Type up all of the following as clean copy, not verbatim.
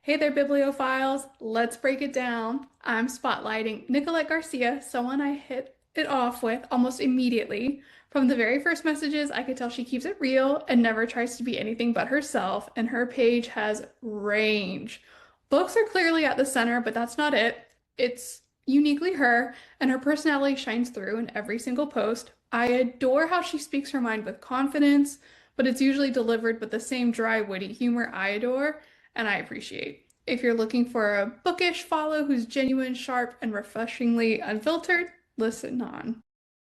Hey there, bibliophiles. Let's break it down. I'm spotlighting Nicolette Garcia, someone I hit it off with almost immediately. From the very first messages, I could tell she keeps it real and never tries to be anything but herself, and her page has range. Books are clearly at the center, but that's not it. It's uniquely her, and her personality shines through in every single post. I adore how she speaks her mind with confidence, but it's usually delivered with the same dry, witty humor I adore and I appreciate. If you're looking for a bookish follow who's genuine, sharp, and refreshingly unfiltered, listen on.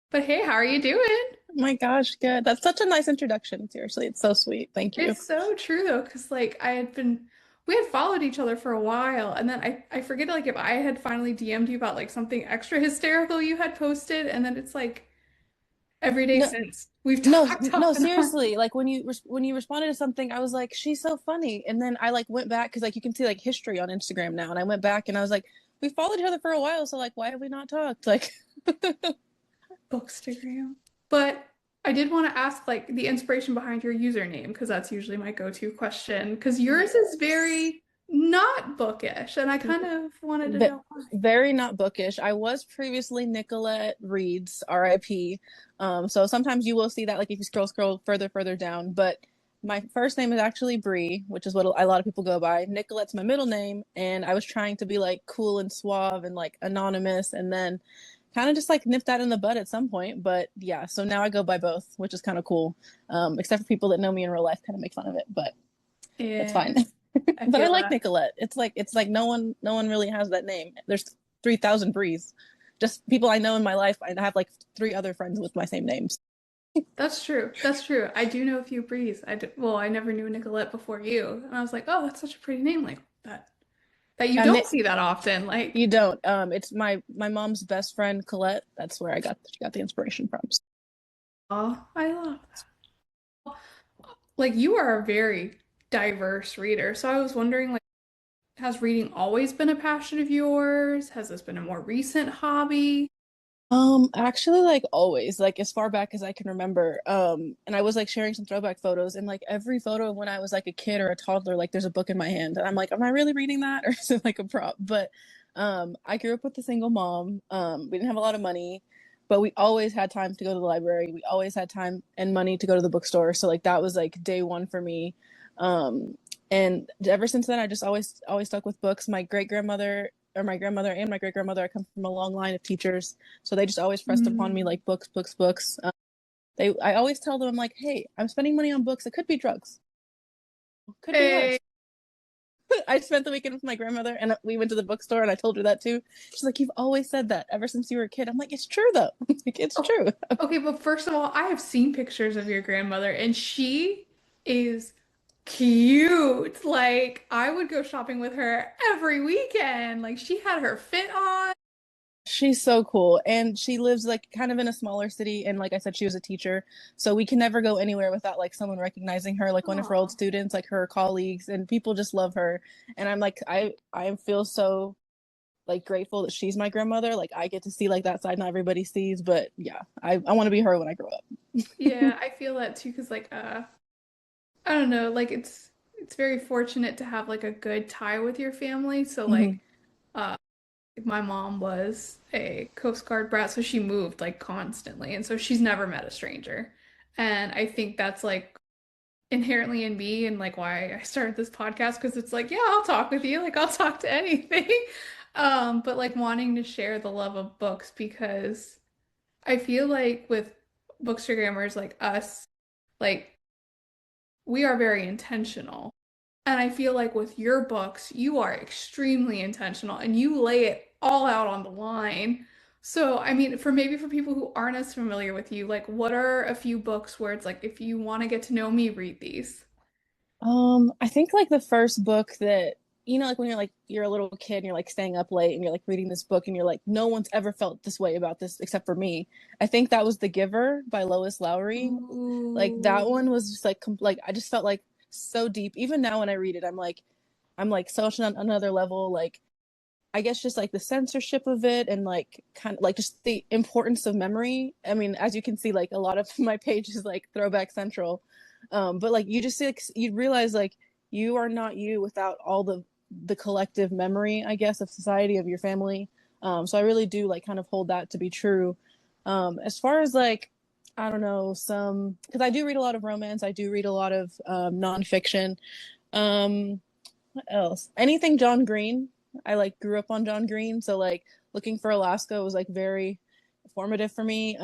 But hey, how are you doing? Oh my gosh, good. That's such a nice introduction. Seriously, it's so sweet. Thank you. It's so true though, because we had followed each other for a while, and then I forget like if I had finally DM'd you about like something extra hysterical you had posted, and then it's like every day No, since we've no, talked no, off and on. seriously. Like when you responded to something, I was like, she's so funny. And then I like went back because like you can see like history on Instagram now, and I went back and I was like, we followed each other for a while, so like why have we not talked? Like, Bookstagram. But I did want to ask like the inspiration behind your username because that's usually my go-to question because yours is yes. very not bookish and I kind of wanted to Ve- know why. Very not bookish. I was previously Nicolette Reads, RIP. So sometimes you will see that, like if you scroll further down. But my first name is actually Bree, which is what a lot of people go by. Nicolette's my middle name, and I was trying to be like cool and suave and like anonymous, and then kind of just like nipped that in the bud at some point. But yeah, so now I go by both, which is kind of cool. Except for people that know me in real life, kind of make fun of it, but it's Yeah, fine. I But I feel like that. Nicolette. It's like no one really has that name. There's 3,000 Brees. Just people I know in my life. I have like three other friends with my same names. That's true. That's true. I do know a few Brees. Well, I never knew Nicolette before you. And I was like, oh, that's such a pretty name like that you And don't see that often. Like, you don't. It's my mom's best friend Colette. That's where I got the inspiration from. oh, I love that. Like you are a very diverse reader. So I was wondering like has reading always been a passion of yours? Has this been a more recent hobby? Actually, like always, like as far back as I can remember. And I was like sharing some throwback photos, and like every photo of when I was like a kid or a toddler, like there's a book in my hand, and I'm like, am I really reading that, or is it like a prop? But I grew up with a single mom. We didn't have a lot of money, but we always had time to go to the library. We always had time and money to go to the bookstore. So like that was like day one for me. And ever since then, I just always stuck with books. My great grandmother or my grandmother and my great grandmother, I come from a long line of teachers, so they just always pressed upon me Mm. like books, books, books. I always tell them, I'm like, hey, I'm spending money on books. It could be drugs, could be Hey, worse. I spent the weekend with my grandmother, and we went to the bookstore, and I told her that too. She's like, you've always said that ever since you were a kid. I'm like, it's true though. Like, it's oh, true. okay, but first of all, I have seen pictures of your grandmother and she is cute. Like, I would go shopping with her every weekend. Like, she had her fit on. She's so cool. And she lives like kind of in a smaller city. And like I said, she was a teacher. So we can never go anywhere without like someone recognizing her, like one of her old Aw. students, like her colleagues, and people just love her. And I'm like, I feel so like grateful that she's my grandmother. Like I get to see like that side not everybody sees. But yeah, I want to be her when I grow up. Yeah, I feel that too, because like I don't know, like it's very fortunate to have like a good tie with your family. So Hmm. uh my mom was a Coast Guard brat, so she moved like constantly, and so she's never met a stranger. And I think that's like inherently in me and like why I started this podcast because it's like, yeah, I'll talk with you, like I'll talk to anything. But like wanting to share the love of books because I feel like with bookstagrammers like us, like we are very intentional. And I feel like with your books, you are extremely intentional and you lay it all out on the line. So, I mean, for people who aren't as familiar with you, like what are a few books where it's like, if you want to get to know me, read these? I think like the first book that like when you're a little kid and you're like staying up late and you're like reading this book and you're like, no one's ever felt this way about this except for me. I think that was The Giver by Lois Lowry. Like that Ooh. one was just like I just felt like so deep. Even now when I read it, I'm like such on another level. Like I guess just like the censorship of it and like kind of like just the importance of memory. I mean, as you can see, like a lot of my page is like throwback central. But like you just like you realize like you are not you without all the the collective memory, I guess, of society, of your family. So I really do like kind of hold that to be true. As far as like, I don't know, some, because I do read a lot of romance, I do read a lot of nonfiction. Um, what else? Anything John Green. I like grew up on John Green, so like looking for Alaska was like very formative for me.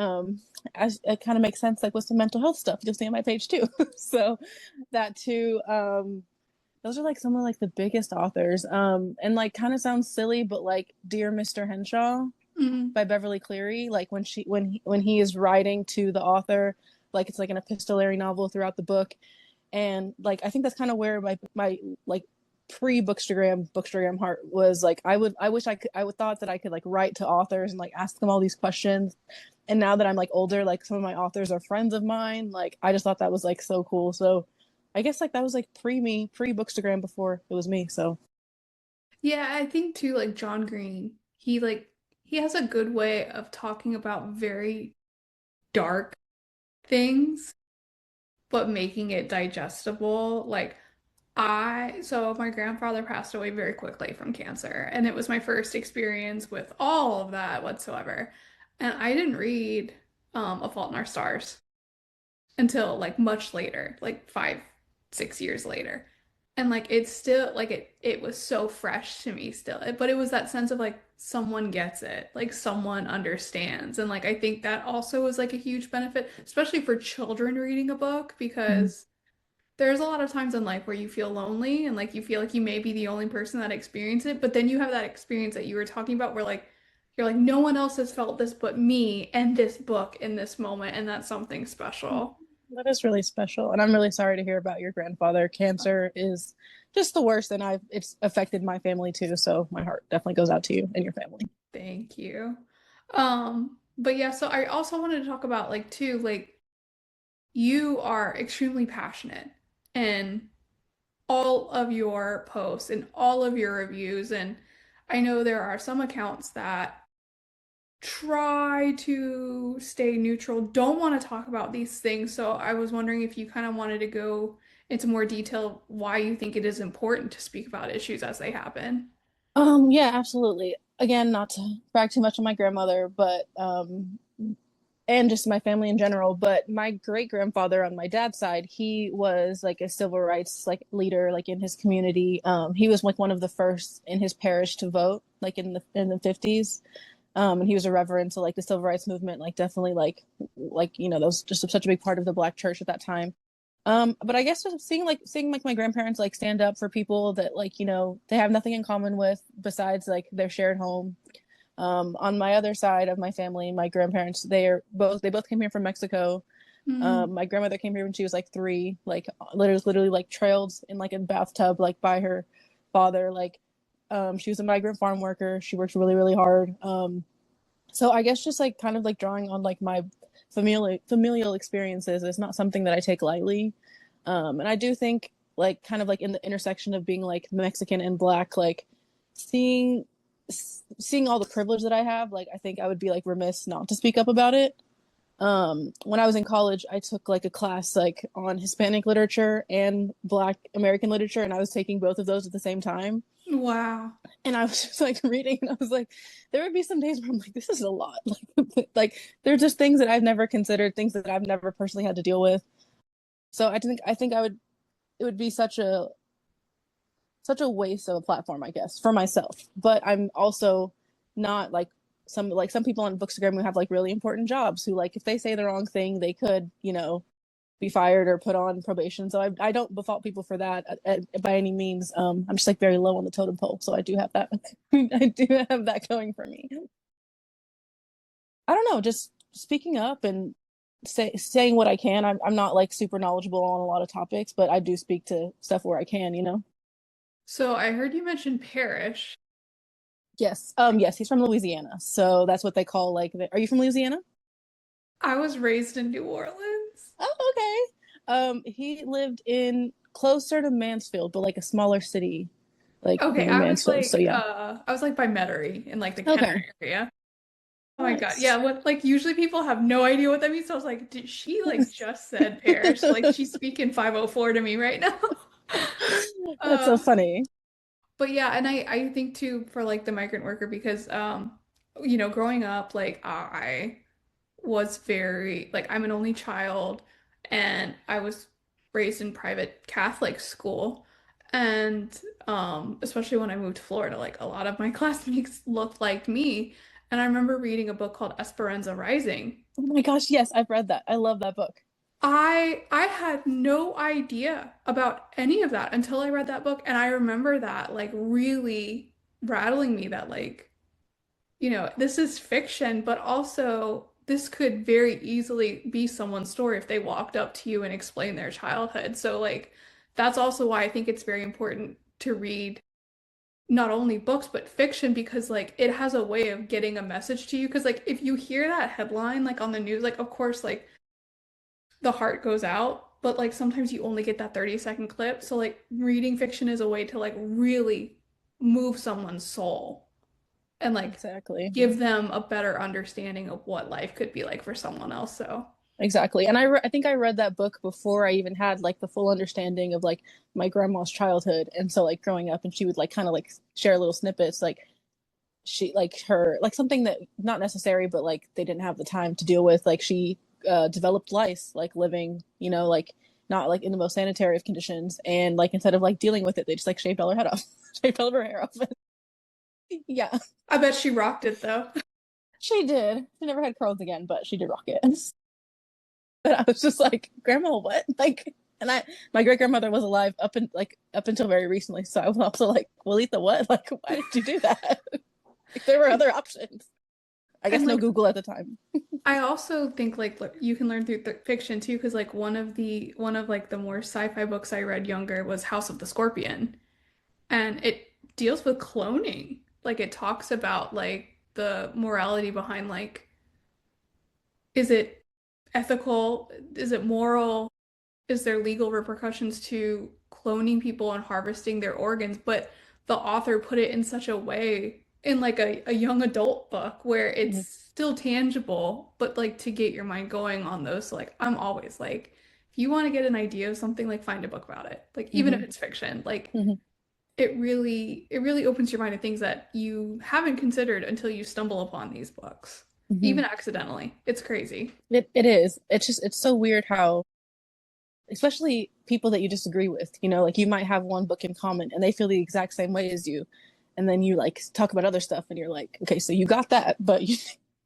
As it kind of makes sense like with some mental health stuff you'll see on my page too. So that too. Those are like some of like the biggest authors. And like kind of sounds silly, but like Dear Mr. Henshaw Mm. by Beverly Cleary, like when he is writing to the author, like it's like an epistolary novel throughout the book. And like I think that's kind of where my like pre bookstagram heart was like I wish I would thought that I could like write to authors and like ask them all these questions. And now that I'm like older, like some of my authors are friends of mine, like I just thought that was like so cool. So I guess like that was like pre bookstagram before it was me. So Yeah, I think too, like John Green, he has a good way of talking about very dark things, but making it digestible. Like so my grandfather passed away very quickly from cancer, and it was my first experience with all of that whatsoever. And I didn't read A Fault in Our Stars until like much later, like 5, 6 years later. And like it's still like it was so fresh to me still. But it was that sense of like someone gets it, like someone understands. And like I think that also was like a huge benefit, especially for children reading a book, mhm. because there's a lot of times in life where you feel lonely and like you feel like you may be the only person that experienced it, but then you have that experience that you were talking about where like you're like no one else has felt this but me and this book in this moment, and that's something special. That is really special. And I'm really sorry to hear about your grandfather. Cancer is just the worst, and I've it's affected my family too. So my heart definitely goes out to you and your family. Thank you. But yeah, so I also wanted to talk about like too, like you are extremely passionate in all of your posts and all of your reviews. And I know there are some accounts that try to stay neutral, don't want to talk about these things. So I was wondering if you kind of wanted to go into more detail why you think it is important to speak about issues as they happen. Yeah, absolutely. Again, not to brag too much on my grandmother, but and just my family in general, but my great grandfather on my dad's side, he was like a civil rights like leader like in his community. He was like one of the first in his parish to vote like in the 50s. And he was a reverend to like the civil rights movement, like definitely like you know that was just such a big part of the black church at that time. But I guess just seeing like my grandparents like stand up for people that like you know they have nothing in common with besides like their shared home. On my other side of my family, my grandparents they both came here from Mexico. Mm. My grandmother came here when she was like 3, like literally like trailed in like a bathtub like by her father. Like she was a migrant farm worker. She worked really hard. So I guess just like kind of like drawing on like my familial experiences is not something that I take lightly. And I do think like kind of like in the intersection of being like Mexican and black, like seeing seeing all the privilege that I have, like I think I would be like remiss not to speak up about it. When I was in college, I took like a class like on Hispanic literature and Black American literature, and I was taking both of those at the same time. Wow. And I was just like reading, and I was like, there would be some days where I'm like, this is a lot. Like they're just things that I've never considered, things that I've never personally had to deal with. So I think I would it would be such a waste of a platform, I guess, for myself. But I'm also not like some people on Bookstagram who have like really important jobs who like if they say the wrong thing, they could, you know, be fired or put on probation. So I don't befault people for that by any means. I'm just like very low on the totem pole, so I do have that. I do have that going for me. I don't know, just speaking up and saying what I can. I'm not like super knowledgeable on a lot of topics, but I do speak to stuff where I can, you know. So I heard you mention Parrish. Yes. Yes, he's from Louisiana. So that's what they call like are you from Louisiana? I was raised in New Orleans. Oh, okay. He lived in closer to Mansfield, but like a smaller city, like Okay, near Mansfield. So yeah. I was like by Metairie in like the Kenner Okay. area. Oh my God. Yeah, Nice. what like usually people have no idea what that means. So I was like, did she like just said Parrish? Like she's speaking 504 to me right now. That's so Uh funny. But yeah, and I think too for like the migrant worker because growing up like I was very like I'm an only child and I was raised in private Catholic school and especially when I moved to Florida like a lot of my classmates looked like me and I remember reading a book called Esperanza Rising. Oh my gosh, yes, I've read that. I love that book. I had no idea about any of that until I read that book and I remember that like really rattling me that like this is fiction, but also this could very easily be someone's story if they walked up to you and explained their childhood. So, like, that's also why I think it's very important to read not only books, but fiction because, like, it has a way of getting a message to you. Because, like, if you hear that headline, like, on the news, like, of course, like, the heart goes out, but, like, sometimes you only get that 30-second clip. So, like, reading fiction is a way to, like, really move someone's soul and like Exactly. give them a better understanding of what life could be like for someone else. So, Exactly. And I think I read that book before I even had like the full understanding of like my grandma's childhood. And so like growing up and she would like kind of like share little snippets like she like her like something that not necessary but like they didn't have the time to deal with like she developed lice like living, you know, like not like in the most sanitary of conditions and like instead of like dealing with it they just like shaved all her head off, shaved all of her hair off. Yeah, I bet she rocked it though. she did. She never had curls again, but she did rock it. But I was just like, Grandma, what? Like, and my great grandmother was alive up until very recently. So I was also like, well, Letha, what? Like, why did you do that? Like, there were other options. I And guess no like Google at the time. I also think like look, you can learn through th fiction too, because like one of like the more sci-fi books I read younger was House of the Scorpion, and it deals with cloning. Like it talks about like the morality behind like is it ethical? Is it moral? Is there legal repercussions to cloning people and harvesting their organs? But the author put it in such a way in like a young adult book where it's Mm-hmm. still tangible, but like to get your mind going on those. So like I'm always like, if you want to get an idea of something, like find a book about it. Like even if Mm-hmm. it's fiction, like Mm-hmm. it really opens your mind to things that you haven't considered until you stumble upon these books, Mm-hmm. even accidentally. It's crazy. It is. It's just it's so weird how, especially people that you disagree with, you know, like you might have one book in common and they feel the exact same way as you, and then you like talk about other stuff and you're like, okay, so you got that, but you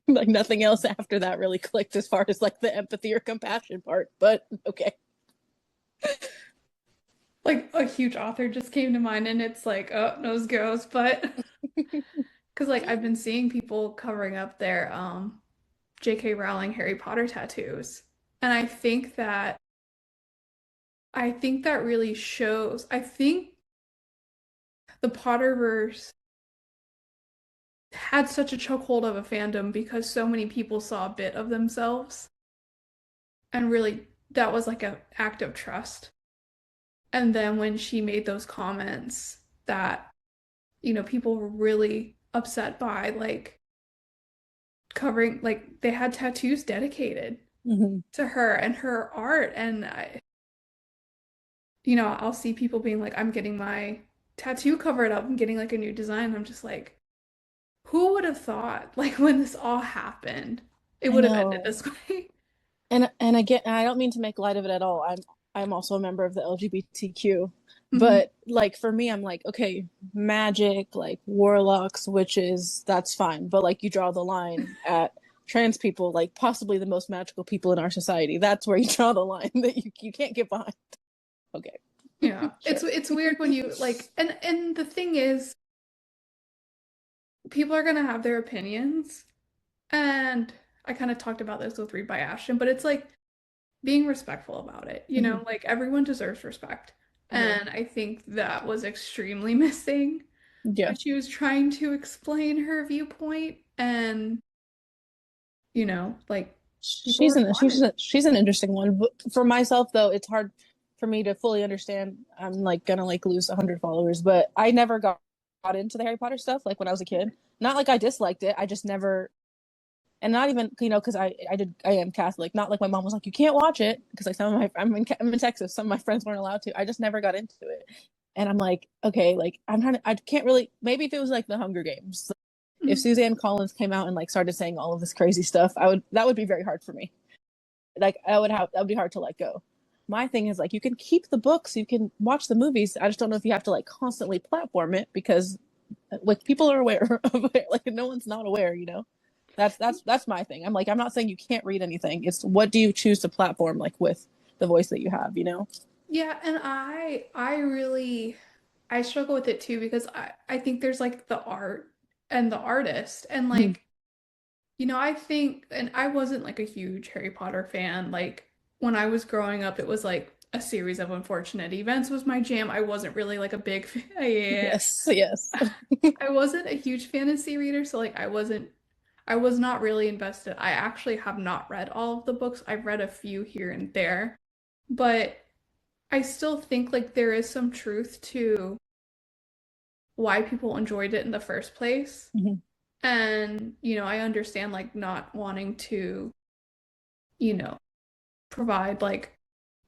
like nothing else after that really clicked as far as like the empathy or compassion part. But okay. Like a huge author just came to mind and it's like, oh, nose goes, but because like I've been seeing people covering up their J.K. Rowling Harry Potter tattoos. And I think that really shows. I think the Potterverse had such a chokehold of a fandom because so many people saw a bit of themselves and really that was like an act of trust. And then when she made those comments that, people were really upset by, like covering, like they had tattoos dedicated Mm-hmm. to her and her art. And I'll see people being like, I'm getting my tattoo covered up, I'm getting like a new design. I'm just like, who would have thought, like when this all happened, it I would have ended know. this way? And again, I don't mean to make light of it at all. I'm also a member of the LGBTQ. Mhm. But like for me, I'm like, okay, magic, like warlocks, witches, that's fine. But like you draw the line at trans people, like possibly the most magical people in our society. That's where you draw the line that you can't get behind. Okay, Yeah. It's sure. it's weird when you like and the thing is, people are gonna have their opinions. And I kind of talked about this with Read by Ashton, but it's like being respectful about it. Mm-hmm. Like everyone deserves respect. Mm-hmm. And I think that was extremely missing Yeah. when she was trying to explain her viewpoint. And, like people responded. She's an interesting one. But for myself though, it's hard for me to fully understand. I'm like gonna like lose 100 followers, but I never got into the Harry Potter stuff like when I was a kid. Not like I disliked it. I just never, and not even because I am Catholic. Not like my mom was like you can't watch it because like some of my I'm in Texas. Some of my friends weren't allowed to. I just never got into it. And I'm like, okay, like I can't really, maybe if it was like the Hunger Games, if Mhm. Suzanne Collins came out and like started saying all of this crazy stuff, that would be very hard for me. Like that would be hard to let go. My thing is like you can keep the books, you can watch the movies. I just don't know if you have to like constantly platform it because like people are aware of it. Like no one's not aware, you know. That's my thing. I'm like I'm not saying you can't read anything. It's what do you choose to platform like with the voice that you have, you know? Yeah, and I really I struggle with it too because I think there's like the art and the artist and Mm-hmm. like I think and I wasn't like a huge Harry Potter fan. Like when I was growing up, it was like a series of unfortunate events was my jam. I wasn't really like a big yeah. Yes, yes. I wasn't a huge fantasy reader, so like I was not really invested. I actually have not read all of the books. I've read a few here and there, but I still think like there is some truth to why people enjoyed it in the first place. Mm-hmm. And, I understand like not wanting to, you know, provide like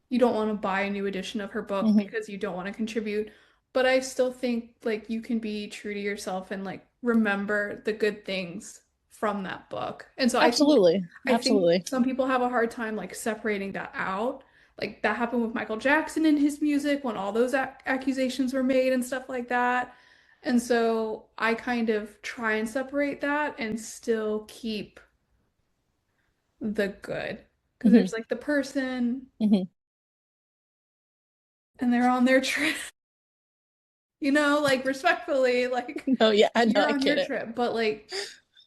you don't want to buy a new edition of her book Mm-hmm. because you don't want to contribute. But I still think like you can be true to yourself and like remember the good things from that book. And so Absolutely. I think Absolutely. some people have a hard time like separating that out. Like that happened with Michael Jackson and his music when all those accusations were made and stuff like that. And so I kind of try and separate that and still keep the good. Because Mm-hmm. there's like the person Mm-hmm. and they're on their trip, like respectfully, like No, yeah, I know, you're I on get your it. trip. But like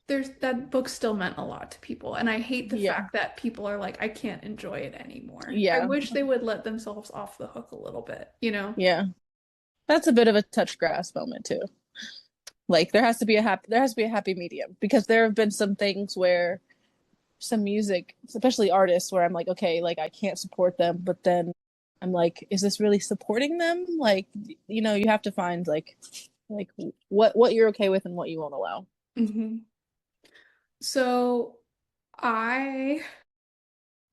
there's that book still meant a lot to people. And I hate the Yeah. fact that people are like, I can't enjoy it anymore. I Yeah. wish they would let themselves off the hook a little bit? Yeah. That's a bit of a touch grass moment too. Like there has to be a happy medium because there have been some things where some music, especially artists, where I'm like, okay, like I can't support them, but then I'm like, is this really supporting them? Like, you have to find like what you're okay with and what you won't allow. Hmm. So I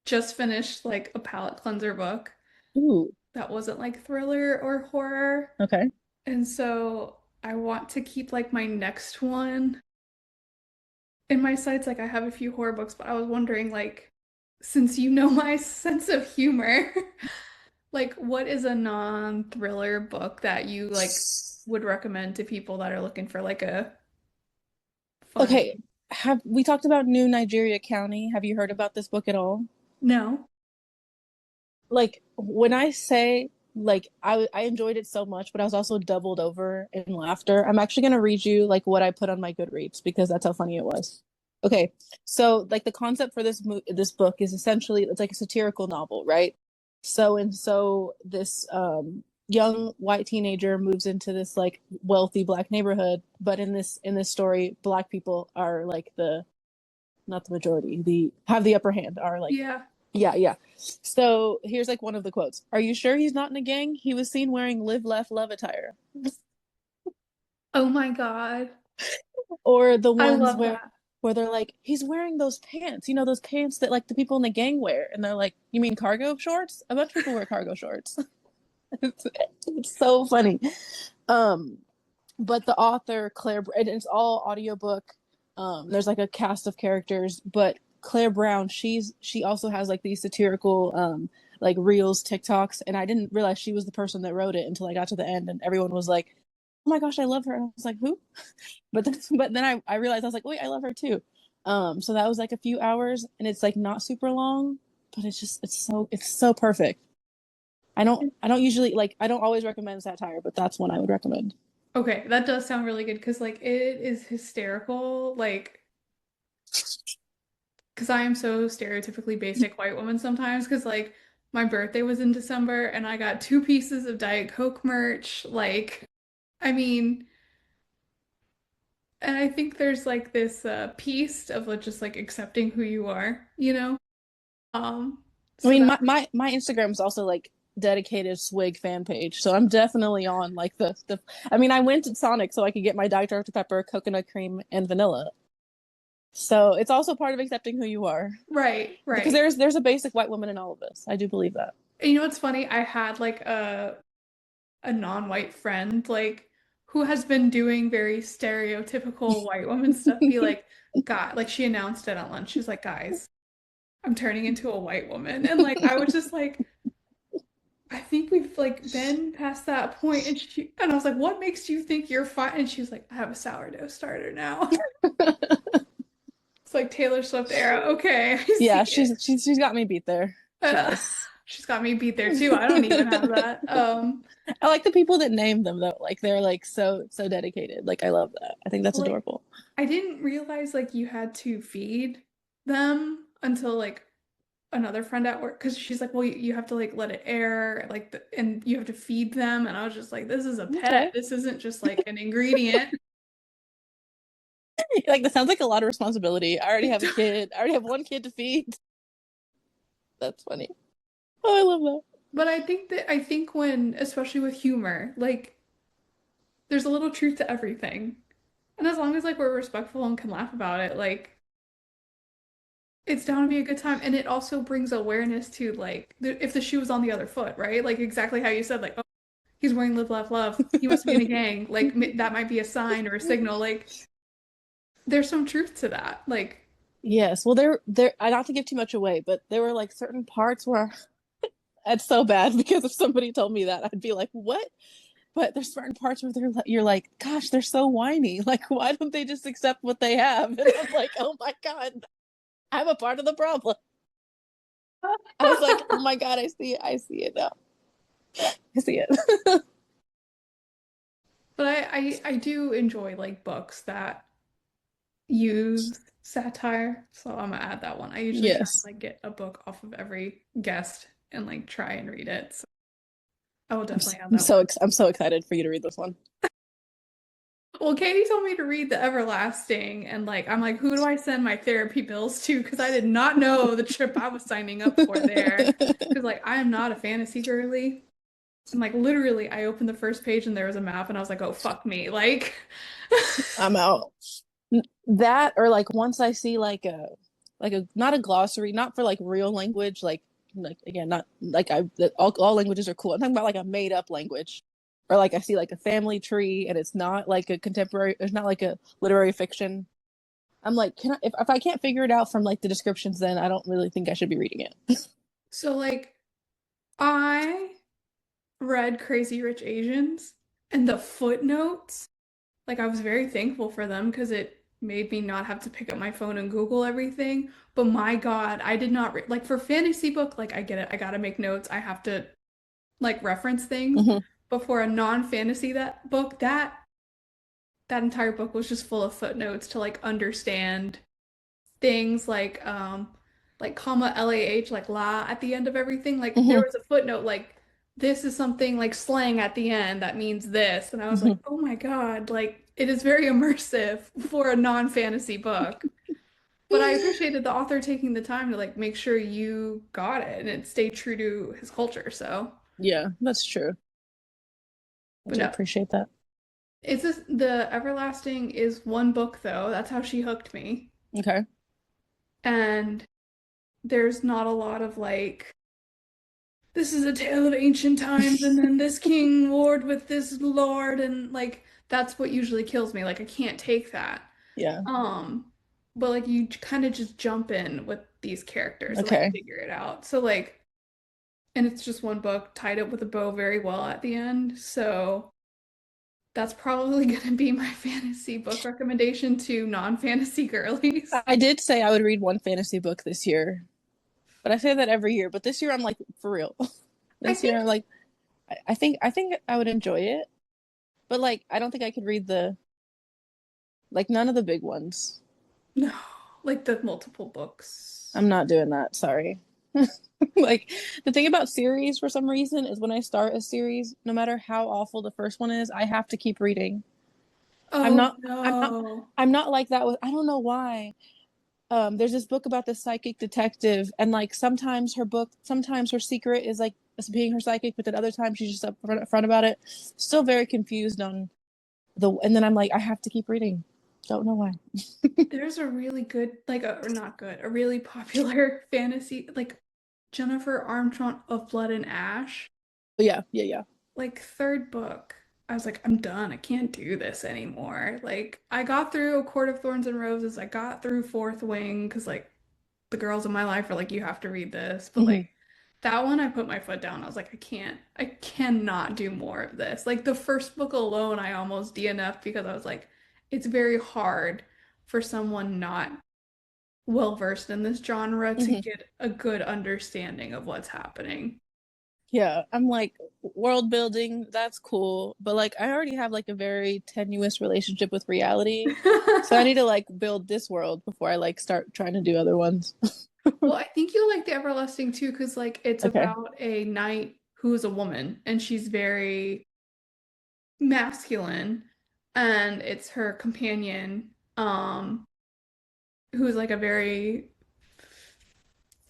just finished like a palate cleanser book Ooh, that wasn't like thriller or horror. okay. And so I want to keep like my next one in my sights. Like I have a few horror books, but I was wondering like since you know my sense of humor, like what is a non-thriller book that you like would recommend to people that are looking for like a Okay, fun. have we talked about New Nigeria County? Have you heard about this book at all? No. Like when I say like I enjoyed it so much, but I was also doubled over in laughter. I'm actually gonna read you like what I put on my Goodreads because that's how funny it was. Okay, so like the concept for this book is essentially it's like a satirical novel, right? So this young white teenager moves into this like wealthy black neighborhood, but in this story, black people are like the not the majority, the have the upper hand, are like Yeah. yeah, yeah. So here's like one of the quotes. Are you sure he's not in a gang? He was seen wearing live, laugh, love attire. Oh my God. Or the I ones love where that. they're like, he's wearing those pants, those pants that like the people in the gang wear. And they're like, you mean cargo shorts? A bunch of people wear cargo shorts. it's, it's so funny. Um, but the author, Claire, and it's all audiobook. There's like a cast of characters, but Claire Brown, she also has like these satirical like reels, TikToks, and I didn't realize she was the person that wrote it until I got to the end, and everyone was like, "Oh my gosh, I love her." And I was like, "Who?" But then I realized I was like, "Wait, I love her too." So that was like a few hours, and it's like not super long, but it's so perfect. I don't usually like I don't always recommend satire, but that's one I would recommend. Okay, that does sound really good because like it is hysterical. Like, because I am so stereotypically basic white woman sometimes. Because like my birthday was in December and I got two pieces of Diet Coke merch. Like, I mean, and I think there's like this piece of like, just like accepting who you are? Um, I so mean, that my Instagram is also like dedicated Swig fan page, so I'm definitely on like the. I mean, I went to Sonic so I could get my Dr. Pepper, coconut cream, and vanilla. So it's also part of accepting who you are, right, because right. there's a basic white woman in all of us. I do believe that. And you know what's funny? I had like a non-white friend, like who has been doing very stereotypical white woman stuff, be like, God, like she announced it at lunch. She's like, guys, I'm turning into a white woman. And like I was just like, I think we've like been past that point. And I was like, what makes you think you're fine? And she was like, I have a sourdough starter now. It's like Taylor Swift era. Okay, I see Yeah, it. she's got me beat there. She Uh, has. she's got me beat there too. I don't even have that. I like the people that name them though. Like they're like so dedicated. Like I love that. I think that's Like adorable. I didn't realize like you had to feed them until like another friend at work because she's like, well, you have to like let it air, like and you have to feed them. And I was just like, this is a pet. Okay. This isn't just like an ingredient. Like that sounds like a lot of responsibility. I already have a kid. I already have one kid to feed. That's funny. Oh, I love that. But I think when, especially with humor, like there's a little truth to everything. And as long as like we're respectful and can laugh about it, like it's down to be a good time. And it also brings awareness to like if the shoe was on the other foot, right? Like exactly how you said, like, oh, he's wearing live, laugh, love. He must be in a gang. Like that might be a sign or a signal. Like there's some truth to that. Like Yes. Well, there. I not to give too much away, but there were like certain parts where it's so bad because if somebody told me that, I'd be like, "What?" But there's certain parts where you're like, "Gosh, they're so whiny. Like, why don't they just accept what they have?" And I'm like, "Oh my god, I'm a part of the problem." I was like, "Oh my god, I see it. I see it now. I see it." but I do enjoy like books that use satire. So I'm gonna add that one. I usually try and Yes. like get a book off of every guest and like try and read it. So I will definitely have that one. I'm so excited for you to read this one. Well, Katie told me to read The Everlasting, and like I'm like, who do I send my therapy bills to? Because I did not know the trip I was signing up for there. Because like I am not a fantasy girly. And like literally, I opened the first page and there was a map, and I was like, oh fuck me, like. I'm out. That or like once I see like a not a glossary, not for like real language, like again, not like all languages are cool. I'm talking about like a made up language. Or like I see like a family tree and it's not like a contemporary, it's not like a literary fiction. I'm like, can I if I can't figure it out from like the descriptions, then I don't really think I should be reading it. So like I read Crazy Rich Asians, and the footnotes, like I was very thankful for them because it made me not have to pick up my phone and Google everything. But my God, I did not re like for fantasy book, like I get it. I gotta make notes. I have to like reference things. Mm-hmm. But for a non-fantasy that book, that entire book was just full of footnotes to like understand things like comma LAH like la at the end of everything. Like there Mm-hmm. was a footnote like this is something like slang at the end that means this. And I was like, Mm-hmm. "Oh my God, like it is very immersive for a non-fantasy book." But I appreciated the author taking the time to like make sure you got it and it stayed true to his culture. So, Yeah, that's true. I but do no. appreciate that. It's just The Everlasting is one book though. That's how she hooked me. Okay. And there's not a lot of like this is a tale of ancient times and then this king warred with this lord and like that's what usually kills me. Like I can't take that. Yeah. Um, but like you kind of just jump in with these characters and like Okay. figure it out. So like and it's just one book tied up with a bow very well at the end. So that's probably gonna be my fantasy book recommendation to non-fantasy girlies. I did say I would read one fantasy book this year, but I say that every year. But this year I'm like, for real. I This year think I'm like, I think I would enjoy it, but like I don't think I could read the like none of the big ones. no, like the multiple books. I'm not doing that. Sorry. Like the thing about series for some reason is when I start a series, no matter how awful the first one is, I have to keep reading. I'm Oh not. I'm not. no. I'm not like that with. I don't know why. There's this book about this psychic detective, and like sometimes her secret is like being her psychic, but then other times she's just upfront about it. Still very confused on and then I'm like, I have to keep reading. Don't know why. There's a really good, like, or not good, a really popular fantasy, like Jennifer Armstrong of Blood and Ash. But yeah, yeah, yeah. like third book, I was like, I'm done. I can't do this anymore. Like I got through A Court of Thorns and Roses. I got through Fourth Wing because like the girls in my life are like, you have to read this. But Hmm. like that one, I put my foot down. I was like, I cannot do more of this. Like the first book alone, I almost DNF'd because I was like, it's very hard for someone not well versed in this genre to Hmm. get a good understanding of what's happening. Yeah, I'm like world building, that's cool, but like I already have like a very tenuous relationship with reality. So I need to like build this world before I like start trying to do other ones. Well, I think you'll like The Everlasting too, because like it's Okay. about a knight who is a woman and she's very masculine, and it's her companion, who's like a very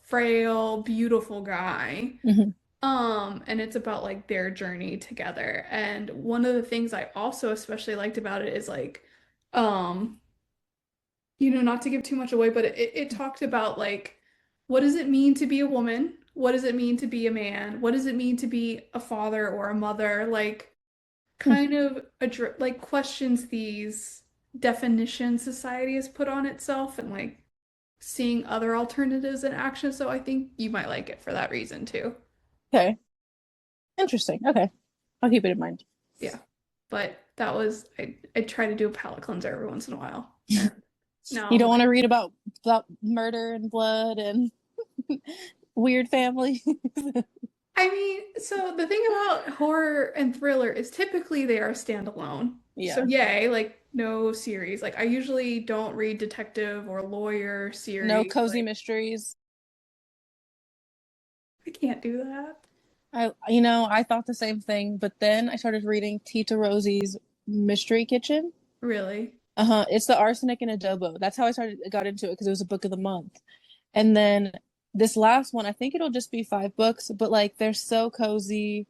frail, beautiful guy. Hmm. And it's about like their journey together. And one of the things I also especially liked about it is like, um, not to give too much away, but it talked about like, what does it mean to be a woman? What does it mean to be a man? What does it mean to be a father or a mother? Like, kind of like questions these definitions society has put on itself and like seeing other alternatives in action. So I think you might like it for that reason too. Okay. Interesting. Okay. I'll keep it in mind. Yeah. But that was I try to do a palate cleanser every once in a while. And now You I'm don't want like, to read about murder and blood and weird family. I mean, so the thing about horror and thriller is typically they are standalone. So Yeah. yay, like no series. Like I usually don't read detective or lawyer No series. cozy Like mysteries. I can't do that. I thought the same thing, but then I started reading Tita Rosie's Mystery Kitchen. Really. Uh-huh. It's the arsenic and adobo. That's how got into it because it was a book of the month. And then this last one, I think it'll just be 5 books, but like they're so cozy.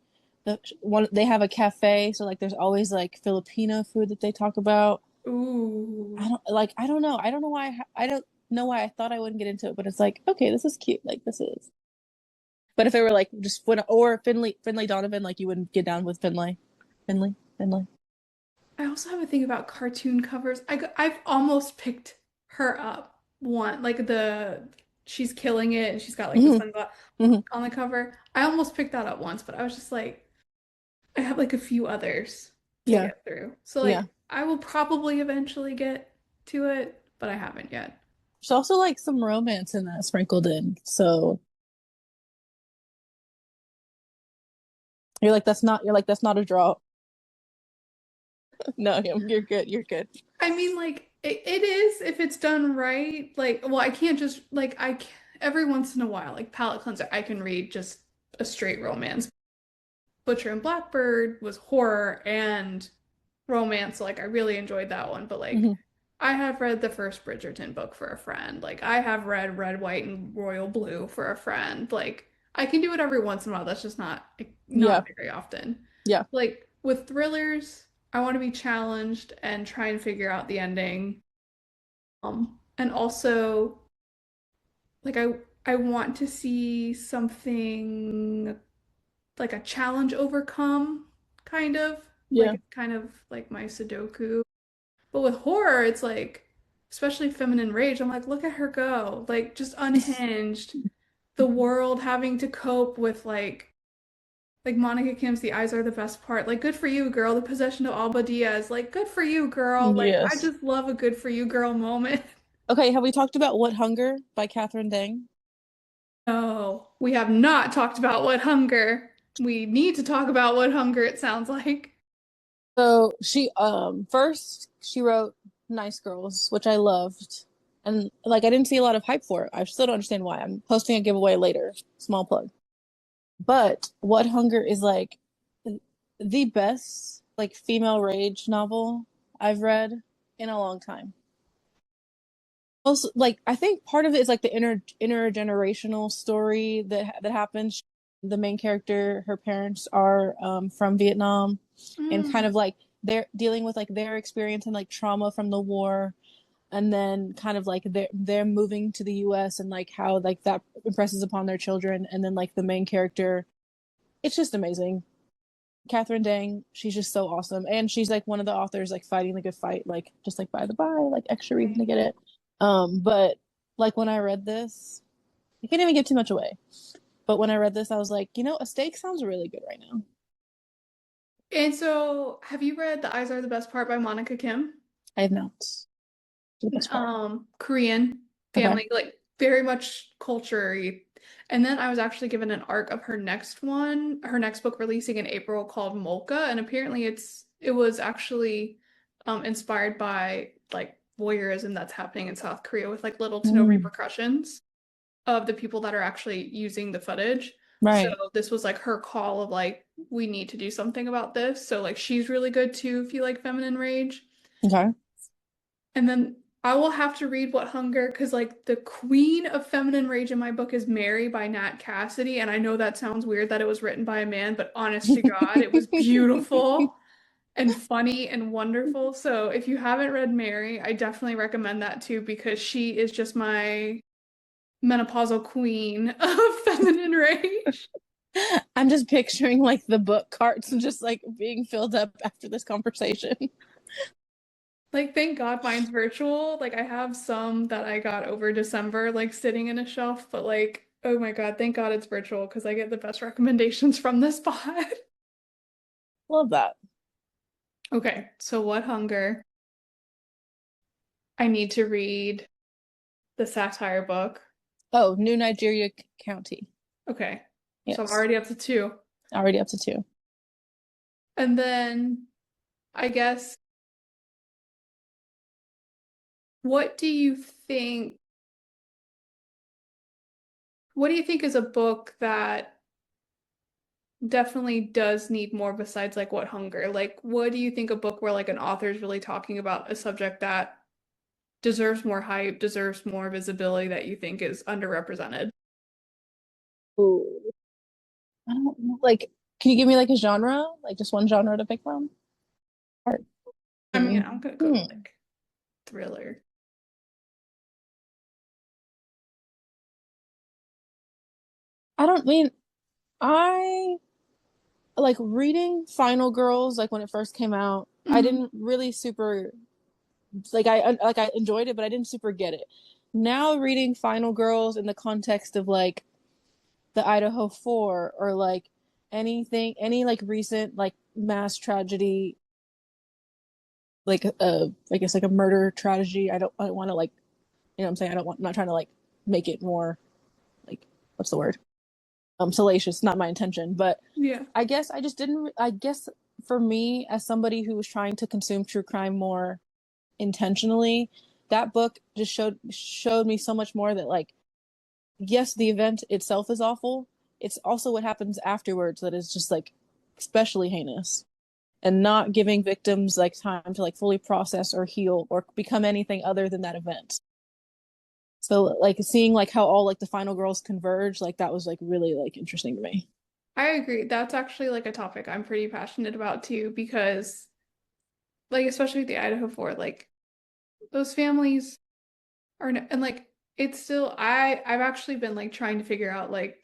They have a cafe, so like there's always like Filipino food that they talk about. Ooh. I don't know. I don't know why I thought I wouldn't get into it, but it's like, okay, this is cute. Like this is. But if it were like just when or Finley Donovan, like you wouldn't get down with Finley. I also have a thing about cartoon covers. I've almost picked her up one, like the she's killing it and she's got like the Hmm. sunglasses Hmm. on the cover. I almost picked that up once, but I was just like, I have like a few others to Yeah, get through. So yeah. like I will probably eventually get to it, but I haven't yet. There's also like some romance in that sprinkled in. So you're like that's not a draw. No, you're good. You're good. I mean, like it is if it's done right. Like, well, I can't just like every once in a while, like palate cleanser, I can read just a straight romance. Butcher and Blackbird was horror and romance. So, like, I really enjoyed that one. But like, Hmm. I have read the first Bridgerton book for a friend. Like, I have read Red, White, and Royal Blue for a friend. Like, I can do it every once in a while. That's just not Yeah, very often. yeah, Like with thrillers, I want to be challenged and try and figure out the ending. And also like I want to see something like a challenge overcome, kind of. Like yeah. it's kind of like my Sudoku. But with horror, it's like, especially feminine rage, I'm like, look at her go. Like just unhinged. The world having to cope with like Monica Kim's The Eyes Are the Best Part. Like, good for you, girl. The Possession of Alba Diaz. Like, good for you, girl. Like, I Yes. just love a good for you, girl moment. Okay, have we talked about What Hunger by Catherine Dang? No, we have not talked about What Hunger. We need to talk about What Hunger, it sounds like. So she first she wrote Nice Girls, which I loved. And like I didn't see a lot of hype for it. I still don't understand why. I'm posting a giveaway later. Small plug. But What Hunger is like the best like female rage novel I've read in a long time. Also, like I think part of it is like the intergenerational story that happens. The main character, her parents are from Vietnam, and kind Mm. of like they're dealing with like their experience and like trauma from the war, and then kind of like they're moving to the U.S. and like how like that impresses upon their children, and then like the main character, it's just amazing. Catherine Dang, she's just so awesome. And she's like one of the authors like fighting the good fight, like just like by the by, like extra reason to get it. But like when I read this, I can't even give too much away. But when I read this, I was like, a steak sounds really good right now. And so, have you read The Eyes Are the Best Part by Monica Kim? I have not. The best part. Korean Okay. family, like very much culture. And then I was actually given an arc of her next one, her next book releasing in April called Molka, and apparently it was actually inspired by like voyeurism that's happening in South Korea with like little to no Mm, repercussions of the people that are actually using the footage. So right. this was like her call of like, we need to do something about this. So like she's really good too if you like feminine rage. Okay. And then I will have to read What Hunger because like the queen of feminine rage in my book is Mary by Nat Cassidy. And I know that sounds weird that it was written by a man, but honest to God, it was beautiful and funny and wonderful. So if you haven't read Mary, I definitely recommend that too because she is just my menopausal queen of feminine rage. I'm just picturing like the book carts just like being filled up after this conversation. Like, thank God mine's virtual. Like, I have some that I got over December, like sitting in a shelf, but like, oh my God, thank God it's virtual because I get the best recommendations from this spot. Love that. Okay, so What Hunger? I need to read the satire book. Oh, New Nigeria County. Okay, so I'm Yes. already up to two. Already up to two. And then I guess, what do you think? What do you think is a book that definitely does need more besides like What Hunger? Like, what do you think a book where like an author is really talking about a subject that deserves more hype, deserves more visibility that you think is underrepresented? Ooh. I don't know. Like, can you give me like a genre? Like just one genre to pick from? Art. I mean, Mm. I'm gonna go to Hmm. like thriller. I don't mean I like reading Final Girls like when it first came out. I Mhm. didn't really super like I enjoyed it, but I didn't super get it. Now reading Final Girls in the context of like the Idaho 4 or like any like recent like mass tragedy, like I guess like a murder tragedy. I don't want to like what I'm saying. I'm not trying to like make it more like what's the word? Salacious, not my intention, but Yeah. I guess I just didn't I guess for me as somebody who was trying to consume true crime more intentionally, that book just showed me so much more that like yes, the event itself is awful. It's also what happens afterwards that is just like especially heinous and not giving victims like time to like fully process or heal or become anything other than that event. So like seeing like how all like the final girls converge, like that was like really like interesting to me. I agree. That's actually like a topic I'm pretty passionate about too, because like especially with the Idaho 4, like those families are and like it's still I've actually been like trying to figure out like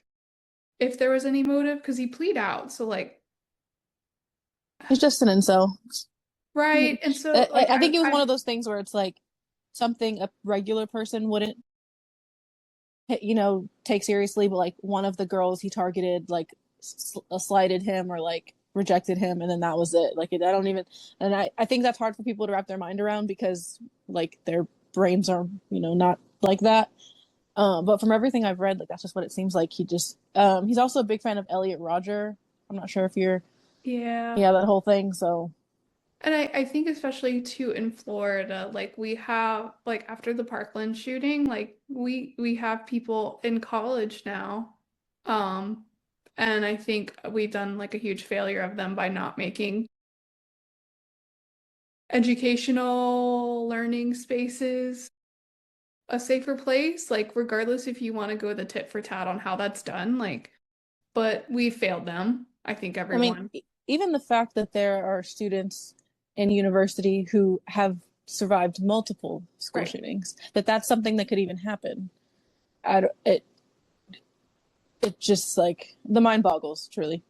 if there was any motive because he plead out. So like He's just an incel. right. And so like I think it was one I've of those things where it's like something a regular person wouldn't take seriously, but like one of the girls he targeted like slighted him or like rejected him, and then that was it. Like I don't even, and I think that's hard for people to wrap their mind around because like their brains are not like that. But from everything I've read, like that's just what it seems like. He's also a big fan of Elliot Rodger. I'm not sure if you're yeah. yeah that whole thing. So And I think especially too in Florida, like we have like after the Parkland shooting, like we have people in college now. Um, and I think we've done like a huge failure of them by not making educational learning spaces a safer place, like regardless if you want to go the tit for tat on how that's done, like, but we failed them. I think I mean, everyone. even the fact that there are students in university who have survived multiple school Right. shootings, that's something that could even happen. It just like the mind boggles truly.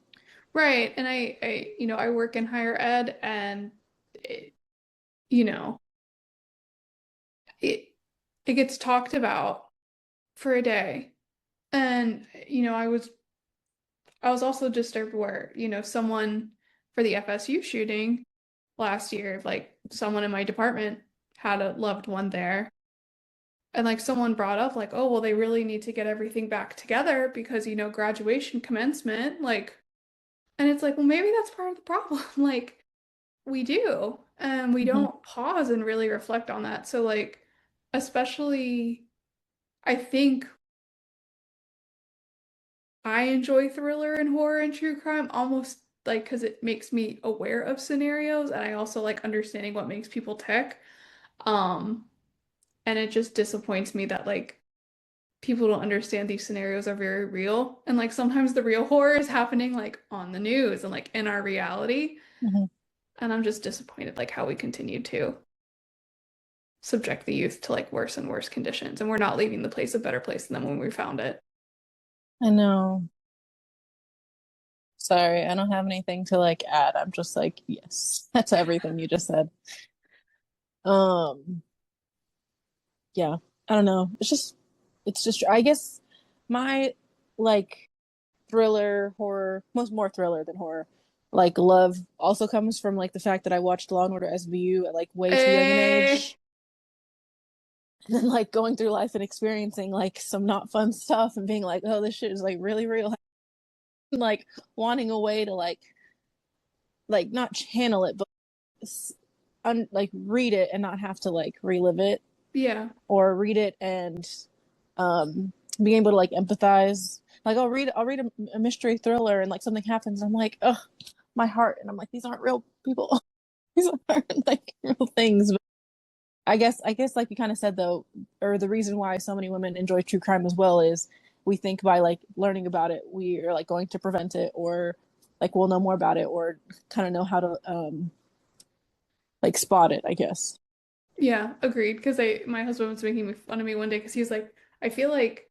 Right. And I work in higher ed and it, you know, it it gets talked about for a day. And I was also disturbed where, someone for the FSU shooting last year, like someone in my department had a loved one there. And like someone brought up like, oh, well, they really need to get everything back together because, graduation commencement, like, and it's like, well, maybe that's part of the problem. Like, we do, and we Hmm. don't pause and really reflect on that. So like, especially, I think I enjoy thriller and horror and true crime almost like because it makes me aware of scenarios and I also like understanding what makes people tick. Um, and it just disappoints me that like people don't understand these scenarios are very real. And like sometimes the real horror is happening like on the news and like in our reality. Hmm. And I'm just disappointed like how we continue to subject the youth to like worse and worse conditions. And we're not leaving the place a better place than when we found it. I know. Sorry, I don't have anything to like add. I'm just like, yes, that's everything you just said. Um, yeah, I don't know. It's just, I guess my like thriller, horror, most more thriller than horror, like love also comes from like the fact that I watched Law and Order SVU at like way too young an Eh, age. And then like going through life and experiencing like some not fun stuff and being like, oh, this shit is like really real. Like wanting a way to like not channel it, but like read it and not have to like relive it, yeah. or read it and being able to like empathize. Like I'll read a mystery thriller and like something happens. I'm like, oh, my heart, and I'm like, these aren't real people. These aren't like real things. But I guess like you kind of said though, or the reason why so many women enjoy true crime as well is we think by like learning about it, we are like going to prevent it, or like we'll know more about it, or kind of know how to like spot it, I guess. Yeah, agreed. Because my husband was making fun of me one day because he was like, I feel like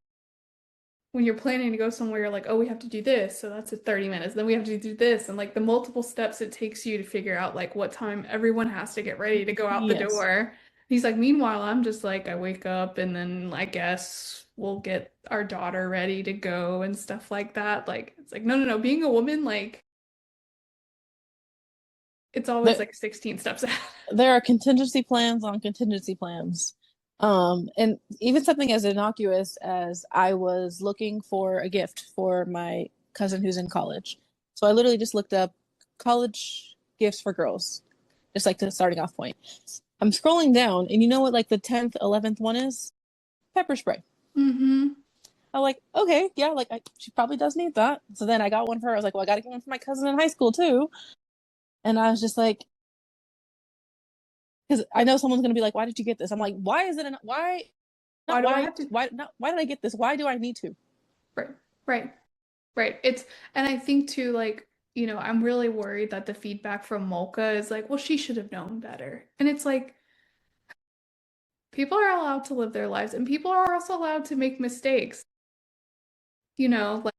when you're planning to go somewhere, you're like, oh, we have to do this. So that's at 30 minutes. Then we have to do this. And like the multiple steps it takes you to figure out like what time everyone has to get ready to go out the Yes. door. He's like, meanwhile, I'm just like, I wake up and then I guess we'll get our daughter ready to go and stuff like that. Like, it's like, no, no, no. Being a woman, like, it's always There, like 16 steps ahead. there are contingency plans on contingency plans. And even something as innocuous as I was looking for a gift for my cousin who's in college. So I literally just looked up college gifts for girls, just like the starting off point. I'm scrolling down, and you know what, like the 10th, 11th one is? Pepper spray. Mm-hmm. I'm like, okay, yeah, like she probably does need that. So then I got one for her. I was like, well, I got to get one for my cousin in high school too. And I was just like, because I know someone's gonna be like, "Why did you get this?" I'm like, "Why is it? Why Why not? do I have to? Why not? Why did I get this? Why do I need to?" Right, right. Right. And I think too, like, I'm really worried that the feedback from Molka is like, well, she should have known better. And it's like, people are allowed to live their lives and people are also allowed to make mistakes. Like,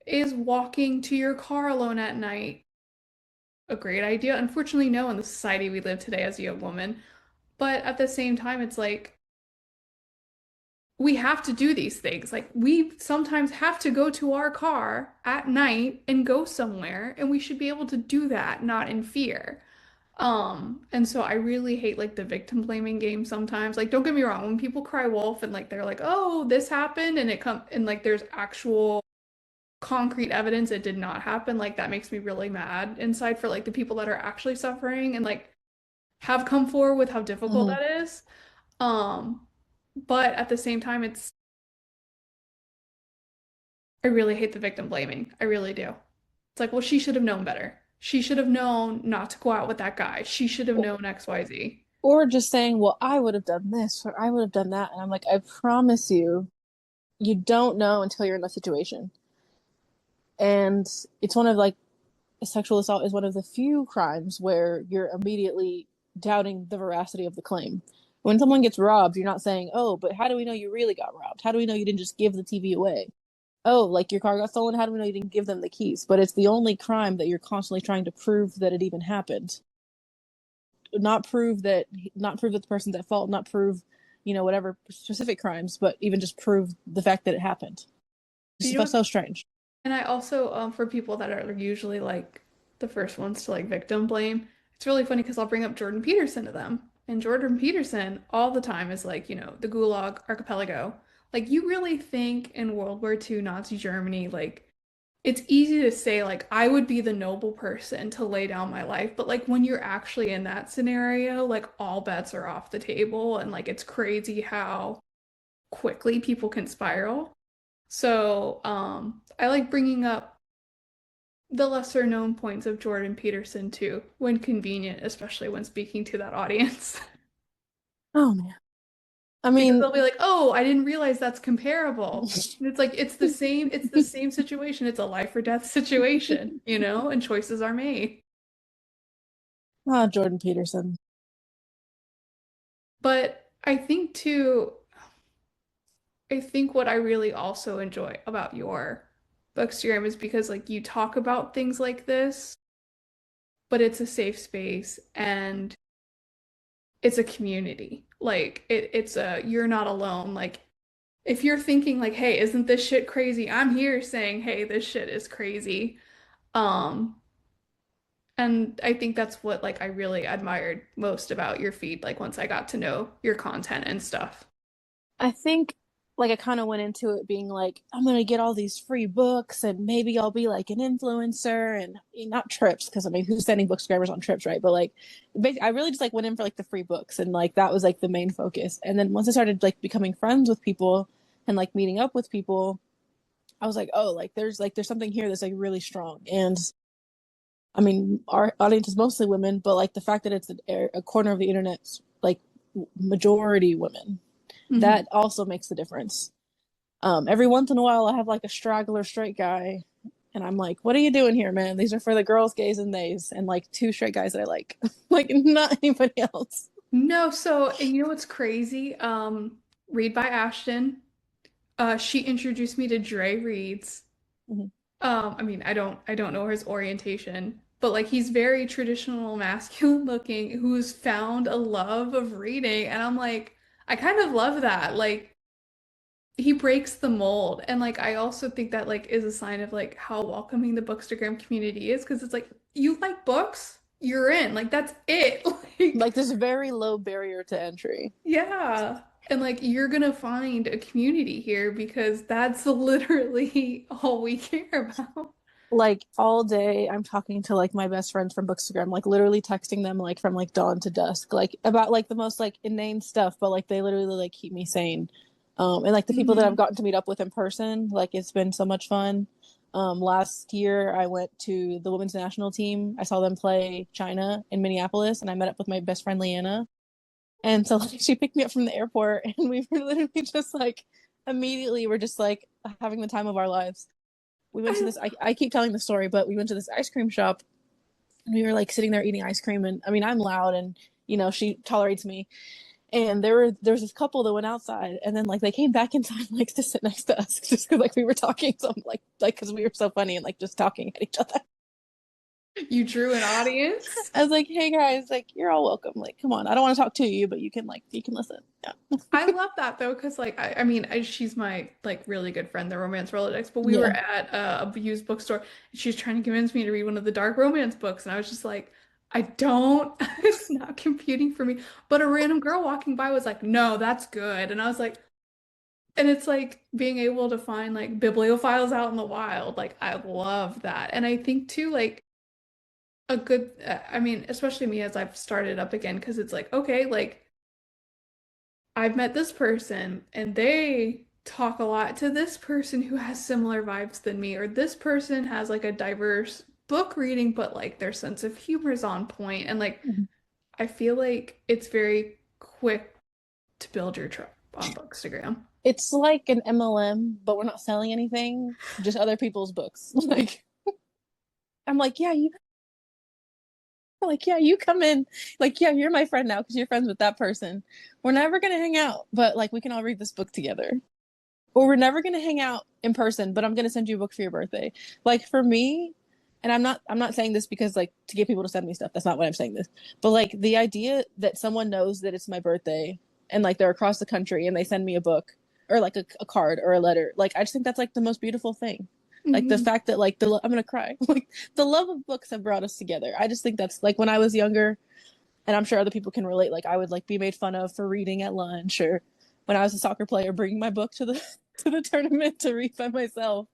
is walking to your car alone at night a great idea? Unfortunately, no, in the society we live today as a young woman. But at the same time, it's like, we have to do these things. Like, we sometimes have to go to our car at night and go somewhere, and we should be able to do that, not in fear. And so I really hate like the victim blaming game sometimes. Like, don't get me wrong, when people cry wolf and like they're like, oh, this happened, and it come and like there's actual concrete evidence it did not happen, like that makes me really mad inside for like the people that are actually suffering and like have come forward with how difficult Mm-hmm. that is. Um, but at the same time, I really hate the victim blaming. I really do. It's like, well, she should have known better. She should have known not to go out with that guy. She should have known XYZ. Or just saying, "Well, I would have done this, or I would have done that," and I'm like, I promise you, you don't know until you're in that situation. And it's one of like sexual assault is one of the few crimes where you're immediately doubting the veracity of the claim. When someone gets robbed, you're not saying, "Oh, but how do we know you really got robbed? How do we know you didn't just give the TV away?" oh, like your car got stolen, how do we know you didn't give them the keys? But it's the only crime that you're constantly trying to prove that it even happened. Not prove that, not prove that the person's at fault, not prove, whatever specific crimes, but even just prove the fact that it happened. You It's know so what? strange. And I also, for people that are usually like the first ones to like victim blame, it's really funny because I'll bring up Jordan Peterson to them. And Jordan Peterson all the time is like, the Gulag Archipelago. Like, you really think in World War II Nazi Germany, like, it's easy to say, like, I would be the noble person to lay down my life. But like, when you're actually in that scenario, like, all bets are off the table. And like, it's crazy how quickly people can spiral. So, I like bringing up the lesser known points of Jordan Peterson too, when convenient, especially when speaking to that audience. Oh man. I Because mean, they'll be like, "Oh, I didn't realize that's comparable." And it's like it's the same situation. It's a life or death situation, and choices are made. Jordan Peterson. But I think what I really also enjoy about your bookstagram is because like you talk about things like this, but it's a safe space and it's a community. Like it's a you're not alone. Like if you're thinking like, hey, isn't this shit crazy? I'm here saying, hey, this shit is crazy. Um, and I think that's what like I really admired most about your feed, like once I got to know your content and stuff. I think like I kind of went into it being like, I'm gonna get all these free books and maybe I'll be like an influencer and not trips because I mean who's sending bookscribers on trips, right? But like I really just like went in for like the free books and like that was like the main focus. And then once I started like becoming friends with people and like meeting up with people, I was like, oh, like there's something here that's like really strong. And I mean, our audience is mostly women, but like the fact that it's a corner of the internet's like majority women, Hmm. that also makes the difference. Every once in a while, I have like a straggler straight guy, and I'm like, "What are you doing here, man? These are for the girls, gays, and theys, and like two straight guys that I like, like not anybody else." No, so and you know what's crazy? Read by Ashton. She introduced me to Dre Reads. Mm-hmm. I mean, I don't know his orientation, but like he's very traditional masculine looking who's found a love of reading, and I'm like, I kind of love that. Like he breaks the mold, and like I also think that like is a sign of like how welcoming the Bookstagram community is because it's like you like books, you're in. Like that's it. Like Like this very low barrier to entry. yeah. And like you're gonna find a community here because that's literally all we care about. Like all day, I'm talking to like my best friends from Bookstagram, like literally texting them like from like dawn to dusk, like about like the most like inane stuff, but like they literally like keep me sane. And like the people that I've Hmm. gotten to meet up with in person, like it's been so much fun. Last year I went to the women's national team. I saw them play China in Minneapolis, and I met up with my best friend Leanna. And so like she picked me up from the airport, and we were literally just like immediately we're just like having the time of our lives. We went to I this. I keep telling the story, but we went to this ice cream shop. And we were like sitting there eating ice cream, and I mean I'm loud, and she tolerates me. And there was this couple that went outside, and then like they came back inside like to sit next to us just because like we were talking, so like because we were so funny and like just talking at each other. You drew an audience. I was like, hey guys, like you're all welcome. Like come on, I don't want to talk to you, but you can listen. Yeah, I love that though, because like I mean she's my like really good friend, the romance Rolodex. But we were yeah. at a used bookstore, and she was trying to convince me to read one of the dark romance books, and I was just like, I don't. It's not computing for me. But a random girl walking by was like, no, that's good, and I was like, and it's like being able to find like bibliophiles out in the wild. Like I love that, and I think too like a good. I mean, especially me as I've started up again, because it's like okay, like. I've met this person and they talk a lot to this person who has similar vibes than me, or this person has like a diverse book reading, but like their sense of humor is on point. And like, I feel like it's very quick to build your tribe on Bookstagram. It's like an MLM, but we're not selling anything, just other people's books. Like I'm like, yeah, you come in. Like, yeah, you're my friend now because you're friends with that person. We're never gonna hang out, but like we can all read this book together. or we're never gonna hang out in person, but I'm gonna send you a book for your birthday. Like for me, and I'm not saying this because like to get people to send me stuff. That's not what I'm saying this. But like the idea that someone knows that it's my birthday and like they're across the country and they send me a book or like a card or a letter, like I just think that's like the most beautiful thing. Like the Mhm. fact that like I'm gonna cry. Like the love of books have brought us together. I just think that's like when I was younger, and I'm sure other people can relate. Like I would like be made fun of for reading at lunch, or when I was a soccer player, bringing my book to the to the tournament to read by myself.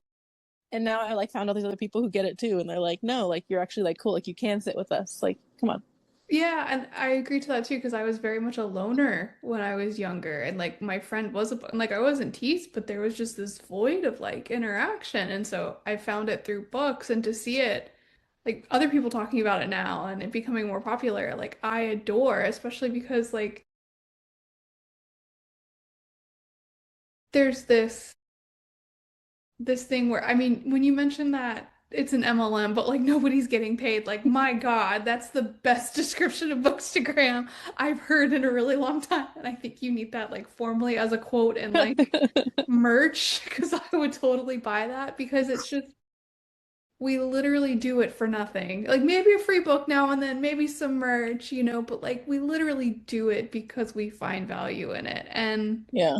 And now I like found all these other people who get it too, and they're like, no, like you're actually like cool, like you can sit with us. Like, come on. Yeah, and I agree to that too because I was very much a loner when I was younger, and like my friend was a and like I wasn't teased, but there was just this void of like interaction, and so I found it through books, and to see it like other people talking about it now and it becoming more popular, like I adore, especially because like there's this thing where I mean, when you mention that it's an MLM, but like nobody's getting paid, like my God, that's the best description of bookstagram I've heard in a really long time. And I think you need that like formally as a quote and like merch because I would totally buy that because it's just we literally do it for nothing. Like maybe a free book now and then, maybe some merch, but like we literally do it because we find value in it. And Yeah.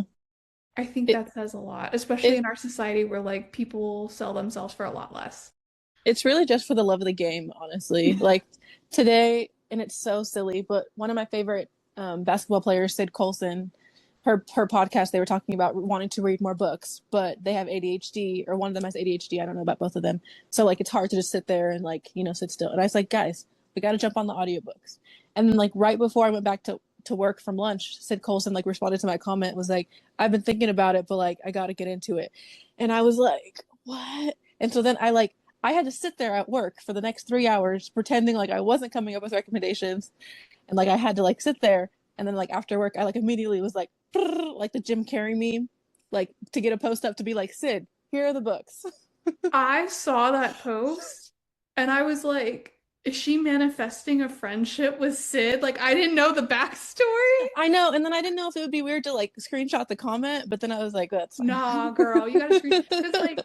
I think It that says a lot, especially it in our society where like people sell themselves for a lot less. it's really just for the love of the game, honestly. Like today, and it's so silly, but one of my favorite basketball players, Sid Colson, her podcast, they were talking about wanting to read more books, but they have ADHD, or one of them has ADHD. I don't know about both of them. So like it's hard to just sit there and like, sit still. And I was like, guys, we got to jump on the audiobooks. And then like right before I went back to work from lunch, Sid Colson like responded to my comment, was like, I've been thinking about it, but like I got to get into it. And I was like, what? And so then I had to sit there at work for the next 3 hours pretending like I wasn't coming up with recommendations, and like I had to like sit there, and then like after work I like immediately was like like the Jim Carrey meme, like to get a post up to be like, Sid, here are the books. I saw that post and I was like, is she manifesting a friendship with Sid? Like, I didn't know the backstory. I know, and then I didn't know if it would be weird to like screenshot the comment, but then I was like, that's fine. Nah, girl, you gotta screen because like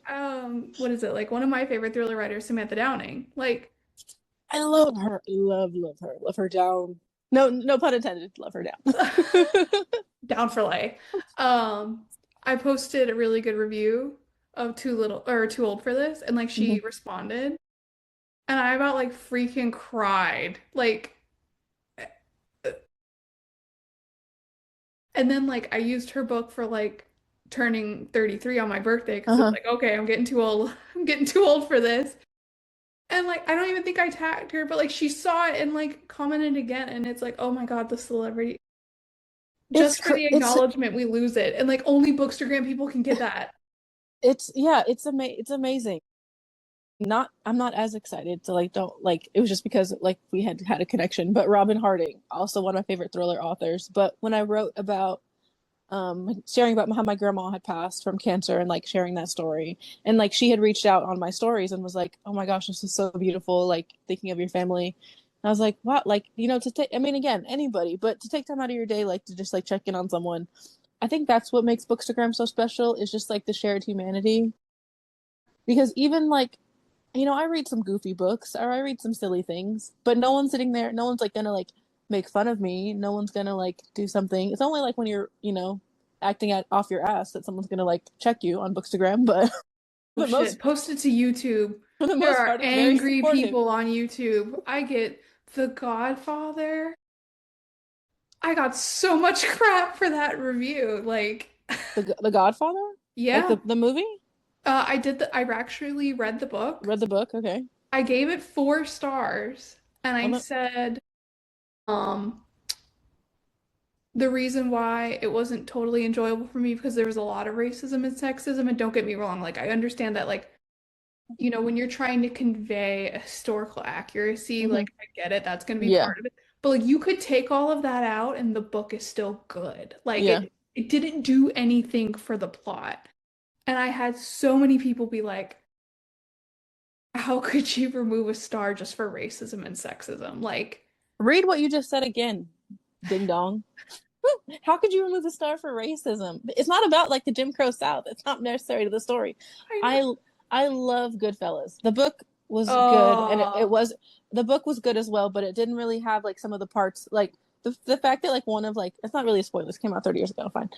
what is it? Like one of my favorite thriller writers, Samantha Downing. Like I love her, love her down. No, no pun intended. Love her down. down for lay. Um, I posted a really good review of Too Little or Too Old for This, and like she Mhm. responded, and I about like freaking cried. Like, and then like I used her book for like turning 33 on my birthday because it's Uh-huh. like, okay, I'm getting too old. I'm getting too old for this. And like I don't even think I tagged her, but like she saw it and like commented again, and it's like, oh my God, the celebrity. Just for the It's acknowledgement, we lose it. And like only Bookstagram people can get that. yeah, it's amazing. Not I'm not as excited to like don't like it was just because like we had a connection. But Robin Harding, also one of my favorite thriller authors. But when I wrote about sharing about how my grandma had passed from cancer and like sharing that story, and like she had reached out on my stories and was like, oh my gosh, this is so beautiful, like thinking of your family. And I was like, what, like, to take, I mean, again, anybody, but to take time out of your day like to just like check in on someone. I think that's what makes Bookstagram so special, is just like the shared humanity. Because even like, I read some goofy books or I read some silly things, but no one's sitting there. No one's like gonna like make fun of me. No one's gonna like do something. It's only like when you're, acting off your ass that someone's gonna like check you on Bookstagram. But Oh for the shit. most Post it to YouTube. for the There most are part, it's very angry supportive. people on YouTube. I get The Godfather. I got so much crap for that review. Like, The Godfather, like yeah. the movie. I actually read the book. Read the book. Okay. I gave it 4 stars and I'm I not. said, um, the reason why it wasn't totally enjoyable for me because there was a lot of racism and sexism. And don't get me wrong, like I understand that like when you're trying to convey a historical accuracy, Mhm. like I get it, that's going to be Yeah. part of it. But like you could take all of that out and the book is still good. Like Yeah. it didn't do anything for the plot. And I had so many people be like, how could you remove a star just for racism and sexism? Like Read what you just said again. Ding dong. How could you remove the star for racism? It's not about like the Jim Crow South. It's not necessary to the story. I know. I love Goodfellas. The book was good, and it Oh, was the book was good as well, but it didn't really have like some of the parts like the fact that like one of like it's not really a spoiler. This came out 30 years ago. Fine,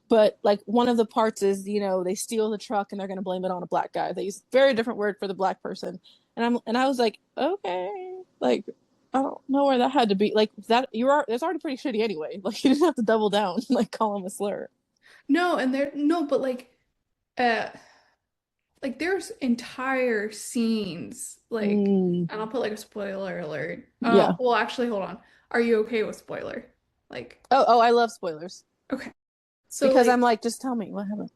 but like one of the parts is they steal the truck and they're gonna blame it on a black guy. They use a very different word for the black person, and I was like, okay, like I don't know where that had to be. Like that you are it's already pretty shitty anyway. Like you didn't have to double down and like call him a slur. no, and there no, but uh like there's entire scenes Mm, and I'll put like a spoiler alert. yeah. Well actually hold on. Are you okay with spoiler? Like, Oh, I love spoilers okay. So because like I'm like, just tell me what happened.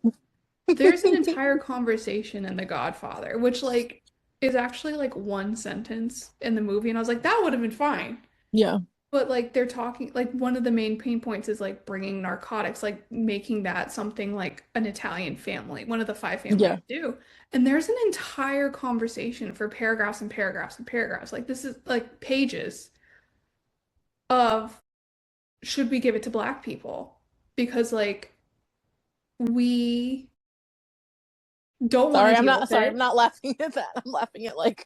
there's an entire conversation in The Godfather, which like is actually like one sentence in the movie, and I was like, that would have been fine. Yeah, But like they're talking, like one of the main pain points is like bringing narcotics, like making that something like an Italian family, one of the five families yeah. do. And there's an entire conversation for paragraphs and paragraphs and paragraphs. Like this is like pages of should we give it to black people? Because like we don't want to deal with Sorry, I'm it. not laughing at that. I'm laughing at like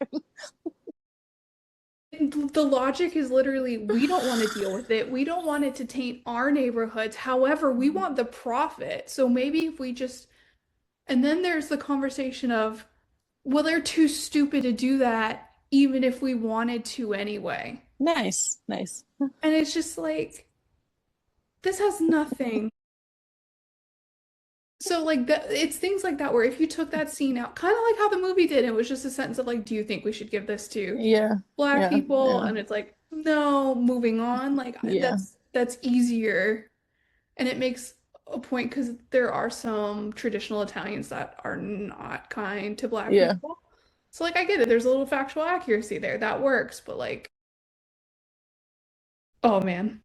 The logic is literally we don't want to deal with it. We don't want it to taint our neighborhoods. However, we want the profit. So maybe if we just, and then there's the conversation of, well, they're too stupid to do that, even if we wanted to anyway. nice, nice. And it's just like, this has nothing. So like that, it's things like that where if you took that scene out, kind of like how the movie did, it was just a sentence of like, do you think we should give this to Yeah, black yeah, people? yeah, And it's like, no, moving on. Like yeah, that's easier. And it makes a point because there are some traditional Italians that are not kind to black yeah. people. So like I get it. There's a little factual accuracy there. That works, but like, oh man,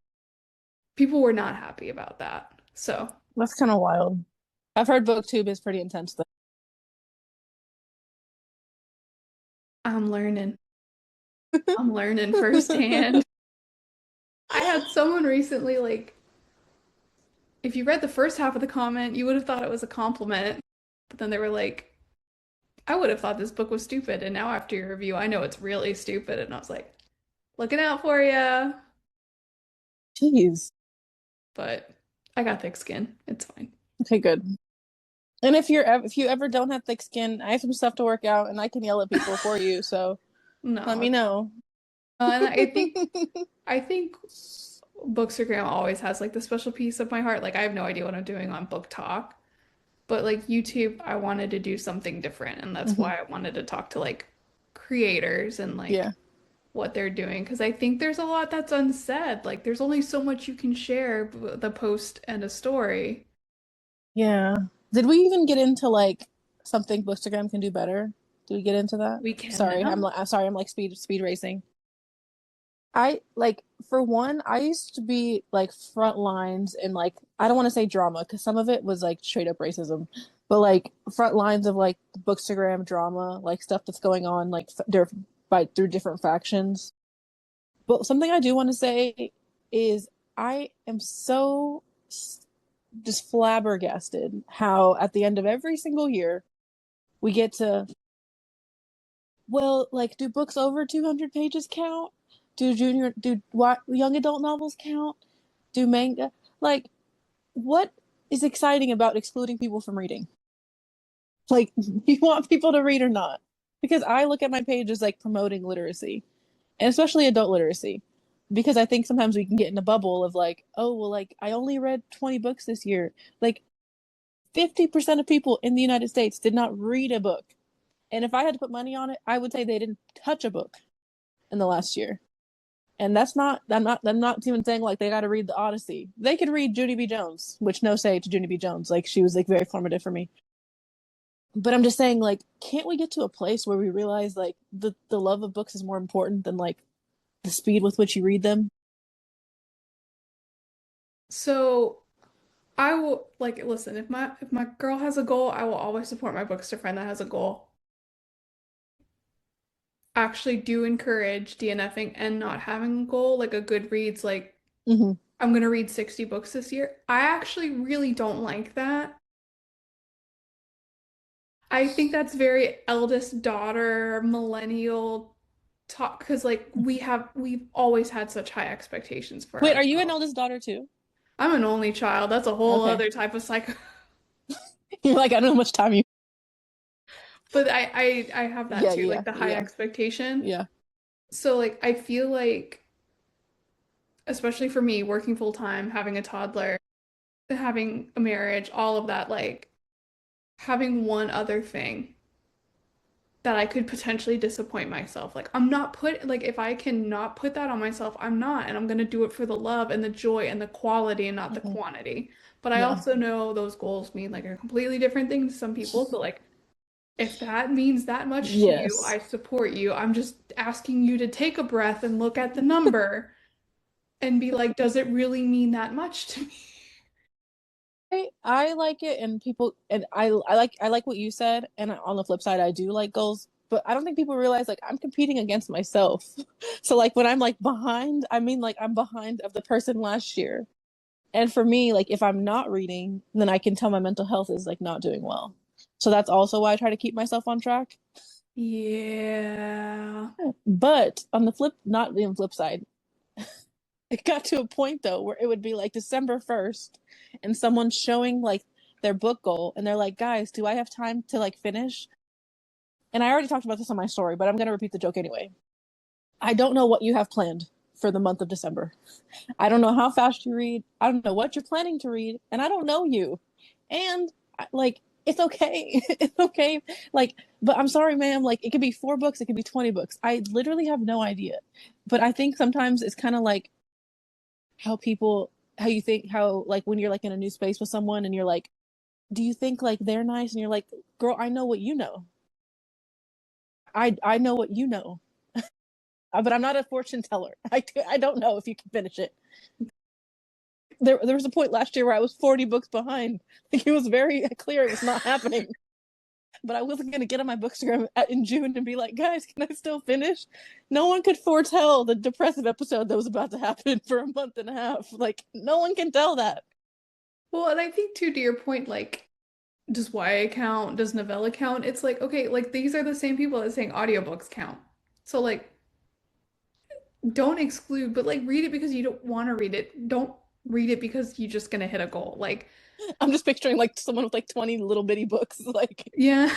people were not happy about that. So That's kind of wild. I've heard BookTube is pretty intense though. I'm learning. I'm learning firsthand. I had someone recently like if you read the first half of the comment, you would have thought it was a compliment. But then they were like, I would have thought this book was stupid. And now after your review, I know it's really stupid. And I was like, looking out for you. Jeez. But I got thick skin. It's fine. Okay, good. And if you ever don't have thick skin, I have some stuff to work out, and I can yell at people for you. So let No, me it's fine. know. And I think Bookstagram always has like the special piece of my heart. Like I have no idea what I'm doing on Book Talk, but like YouTube, I wanted to do something different, and that's Hmm. why I wanted to talk to like creators and like Yeah, what they're doing because I think there's a lot that's unsaid. Like there's only so much you can share the post and a story. yeah. Did we even get into like something Bookstagram can do better? Did we get into that? We can Sorry, now. I'm sorry. I'm like speed racing. I like for one, I used to be like front lines and like I don't want to say drama because some of it was like straight up racism, but like front lines of like Bookstagram drama, like stuff that's going on like through different factions. But something I do want to say is I am so just flabbergasted how at the end of every single year we get to well, like, do books over 200 pages count? Do what young adult novels count? Do manga? Like, what is exciting about excluding people from reading? Like, you want people to read or not? Because I look at my page as like promoting literacy, and especially adult literacy. Because I think sometimes we can get in a bubble of like, oh, well, like, I only read 20 books this year. Like, 50% of people in the United States did not read a book. And if I had to put money on it, I would say they didn't touch a book in the last year. And I'm not even saying like they got to read the Odyssey. They could read Junie B. Jones, which no say to Junie B. Jones, like she was like very formative for me. But I'm just saying like can't we get to a place where we realize like the love of books is more important than like the speed with which you read them? So I will like listen, if my girl has a goal, I will always support my bookster friend that has a goal. Actually do encourage DNFing and not having a goal, like a Goodreads, like Mm-hmm. I'm gonna read 60 books this year. I actually really don't like that. I think that's very eldest daughter, millennial talk because like we've always had such high expectations for Wait, are you an ourselves. eldest daughter too? I'm an only child. That's a whole Okay. other type of psycho. You're like, I don't know how much time you. But I have that Yeah, too, yeah, like the high yeah, expectation. yeah. So like I feel like especially for me working full time, having a toddler, having a marriage, all of that like having one other thing that I could potentially disappoint myself. Like I'm not put like if I cannot put that on myself, I'm not and I'm gonna do it for the love and the joy and the quality and not the Hmm. quantity. But I Yeah. also know those goals mean like a completely different thing to some people. So like if that means that much to you, Yes. I support you. I'm just asking you to take a breath and look at the number and be like, does it really mean that much to me? I like it, and people, and I like what you said. And on the flip side, I do like goals, but I don't think people realize like I'm competing against myself. So like when I'm like behind, I mean like I'm behind of the person last year. And for me, like if I'm not reading, then I can tell my mental health is like not doing well. So that's also why I try to keep myself on track. Yeah. But on the flip, not the flip side, it got to a point though where it would be like December 1st and someone's showing like their book goal and they're like, guys, do I have time to like finish? And I already talked about this on my story, but I'm going to repeat the joke anyway. I don't know what you have planned for the month of December. I don't know how fast you read. I don't know what you're planning to read. And I don't know you. And like, it's okay. It's okay. Like, but I'm sorry, ma'am. Like, it could be 4 books, it could be 20 books. I literally have no idea. But I think sometimes it's kind of like how people, how you think, how like when you're like in a new space with someone and you're like, do you think like they're nice? And you're like, girl, I know what you know. I know what you know. But I'm not a fortune teller. I don't know if you can finish it. There was a point last year where I was 40 books behind. Like it was very clear it was not happening. But I wasn't going to get on my bookstagram in June and be like, guys, can I still finish? No one could foretell the depressive episode that was about to happen for a month and a half. Like no one can tell that. Well, and I think too, to your point, like, does YA count? Does novella count? It's like, okay, like these are the same people that saying audiobooks count. So like don't exclude, but like read it because you don't want to read it. Don't read it because you're just gonna hit a goal. Like, I'm just picturing like someone with like 20 little bitty books, yeah.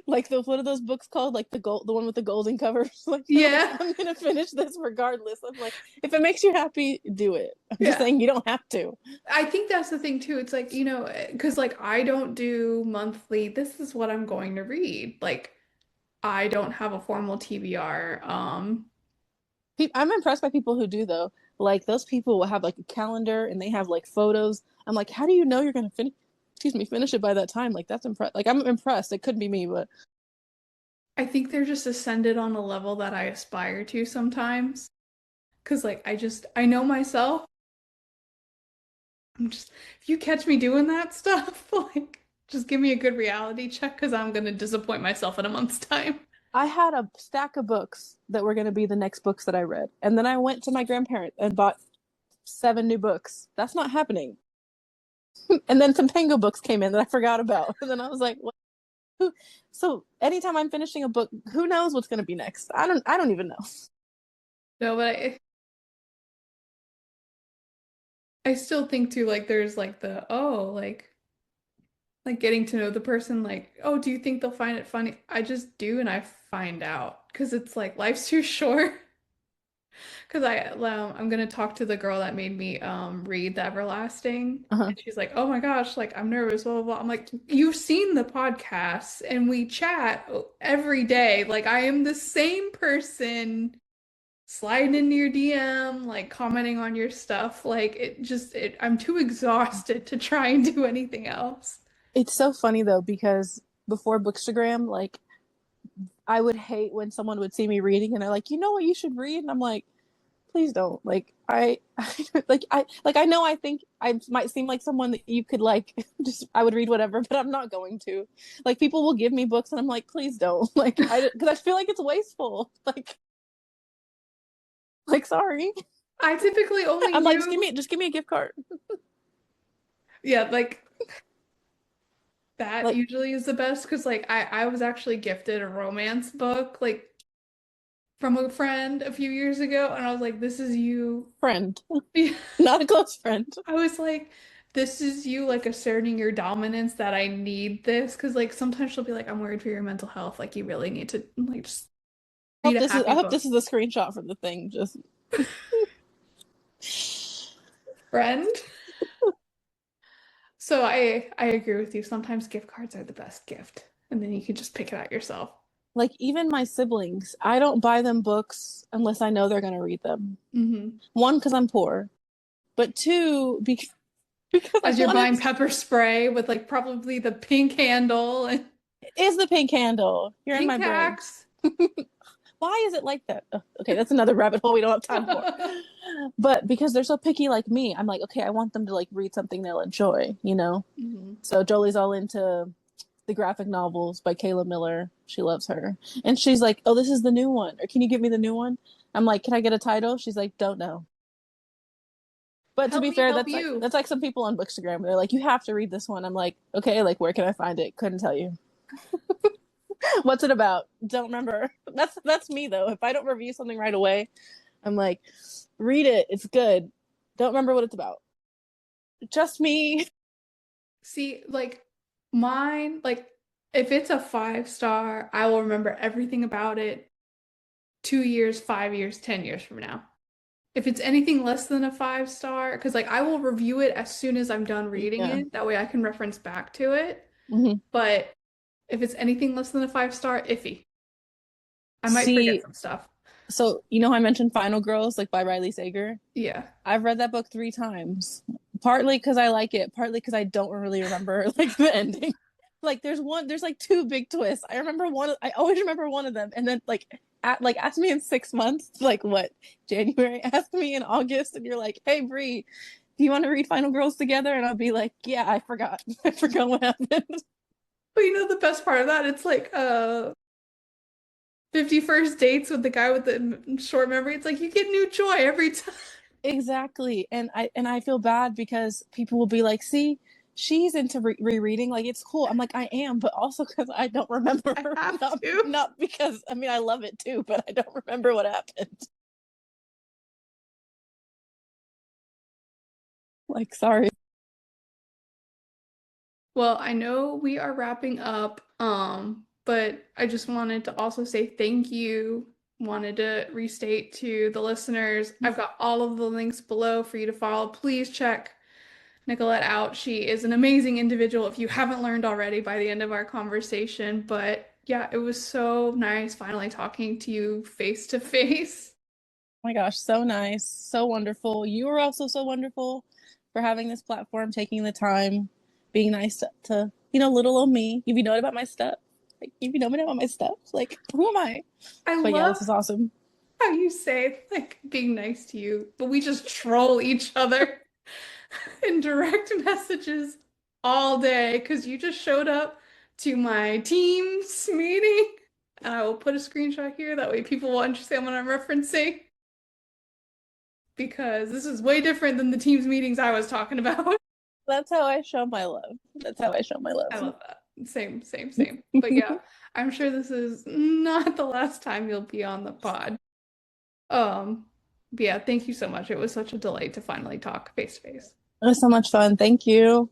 like the what are those books called? Like the one with the golden covers. Like they're like, Yeah. I'm gonna finish this regardless. I'm like, if it makes you happy, do it. I'm just Yeah. saying you don't have to. I think that's the thing too. It's like, because like I don't do monthly, this is what I'm going to read. Like I don't have a formal TBR. I'm impressed by people who do though. Like those people will have like a calendar and they have like photos. I'm like, how do you know you're gonna finish? Excuse me, finish it by that time. Like that's impressed. Like I'm impressed. It could be me, but I think they're just ascended on a level that I aspire to sometimes. Because like I know myself. I'm just, if you catch me doing that stuff, like just give me a good reality check because I'm gonna disappoint myself in a month's time. I had a stack of books that were gonna be the next books that I read, and then I went to my grandparents and bought 7 new books. That's not happening. And then some Tango books came in that I forgot about, and then I was like, what? So anytime I'm finishing a book, who knows what's gonna be next? I don't even know. No, but I still think too, like there's like the like getting to know the person, like, oh, do you think they'll find it funny? I just do and I find out because it's like life's too short. Because I'm gonna talk to the girl that made me read The Everlasting, Uh-huh. and she's like, "Oh my gosh, like I'm nervous, blah blah blah." I'm like, "You've seen the podcast, and we chat every day. Like I am the same person sliding into your DM, like commenting on your stuff. Like I'm too exhausted to try and do anything else." It's so funny though because before Bookstagram, like I would hate when someone would see me reading and they're like, you know what you should read, and I'm like, please don't. Like like I know I think I might seem like someone that you could like just I would read whatever, but I'm not going to. Like people will give me books and I'm like, please don't. Like I because I feel like it's wasteful. Like sorry. I typically only I'm like, use, just give me a gift card. yeah, like that Like usually is the best because like I was actually gifted a romance book like from a friend a few years ago, and I was like, this is you. friend, Yeah. not a close friend. I was like, this is you like asserting your dominance that I need this because like sometimes she'll be like, I'm worried for your mental health. Like you really need to like just read a I happy hope book. this is the screenshot from the thing. Just Friend. So I agree with you. Sometimes gift cards are the best gift, and then you can just pick it out yourself. like even my siblings, I don't buy them books unless I know they're gonna read them. Hmm. One, because I'm poor, but two, because I As you're wanted buying pepper spray with like probably the pink handle and is the pink candle. You're in pink my brain. tax. Why is it like that? Ugh, okay, that's another rabbit hole we don't have time for. But because they're so picky like me, I'm like, okay, I want them to like read something they'll enjoy, you know? Hmm. So Jolie's all into the graphic novels by Kayla Miller. She loves her. And she's like, oh, this is the new one. Or can you give me the new one? I'm like, can I get a title? She's like, don't know. But to Help be me fair, help you. that's like some people on bookstagram. They're like, you have to read this one. I'm like, okay, like where can I find it? Couldn't tell you. What's it about? Don't remember. That's me though. If I don't review something right away, I'm like, read it. It's good. Don't remember what it's about. Just me. See, like mine, like if it's a 5 star, I will remember everything about it 2 years, 5 years, 10 years from now. If it's anything less than a 5 star, because like I will review it as soon as I'm done reading Yeah. it. That way I can reference back to it. Mm-hmm. But if it's anything less than a 5 star, iffy. I might forget See, some stuff. so you know how I mentioned Final Girls, like by Riley Sager? Yeah. I've read that book 3 times. Partly because I like it, partly because I don't really remember like the ending. Like there's like two big twists. I remember one. I always remember one of them, and then ask me in 6 months, like what January? Ask me in August, and you're like, hey Bree, do you want to read Final Girls together? And I'll be like, yeah, I forgot. I forgot what happened. But you know the best part of that? It's like 51st dates with the guy with the short memory. It's like you get new joy every time. Exactly. And I feel bad because people will be like, "See, she's into rereading. Like it's cool." I'm like, "I am, but also because I don't remember. I have Not to. not because I mean I love it too, but I don't remember what happened." Like, sorry. Well, I know we are wrapping up, but I just wanted to also say thank you. Wanted to restate to the listeners. I've got all of the links below for you to follow. Please check Nicollette out. She is an amazing individual if you haven't learned already by the end of our conversation. But yeah, it was so nice finally talking to you face to face. Oh my gosh, so nice, so wonderful. You were also so wonderful for having this platform, taking the time, being nice to little old me. You've known about my stuff. Like, you've known about my stuff. Like, who am I? I But yeah, love this is awesome. how you say like being nice to you, but we just troll each other in direct messages all day because you just showed up to my Teams meeting. And I will put a screenshot here. That way people will understand what I'm referencing because this is way different than the Teams meetings I was talking about. That's how I show my love. That's how I show my I love. love that. Same, same, same. But yeah, I'm sure this is not the last time you'll be on the pod. But yeah, thank you so much. It was such a delight to finally talk face to face. It was so much fun. Thank you.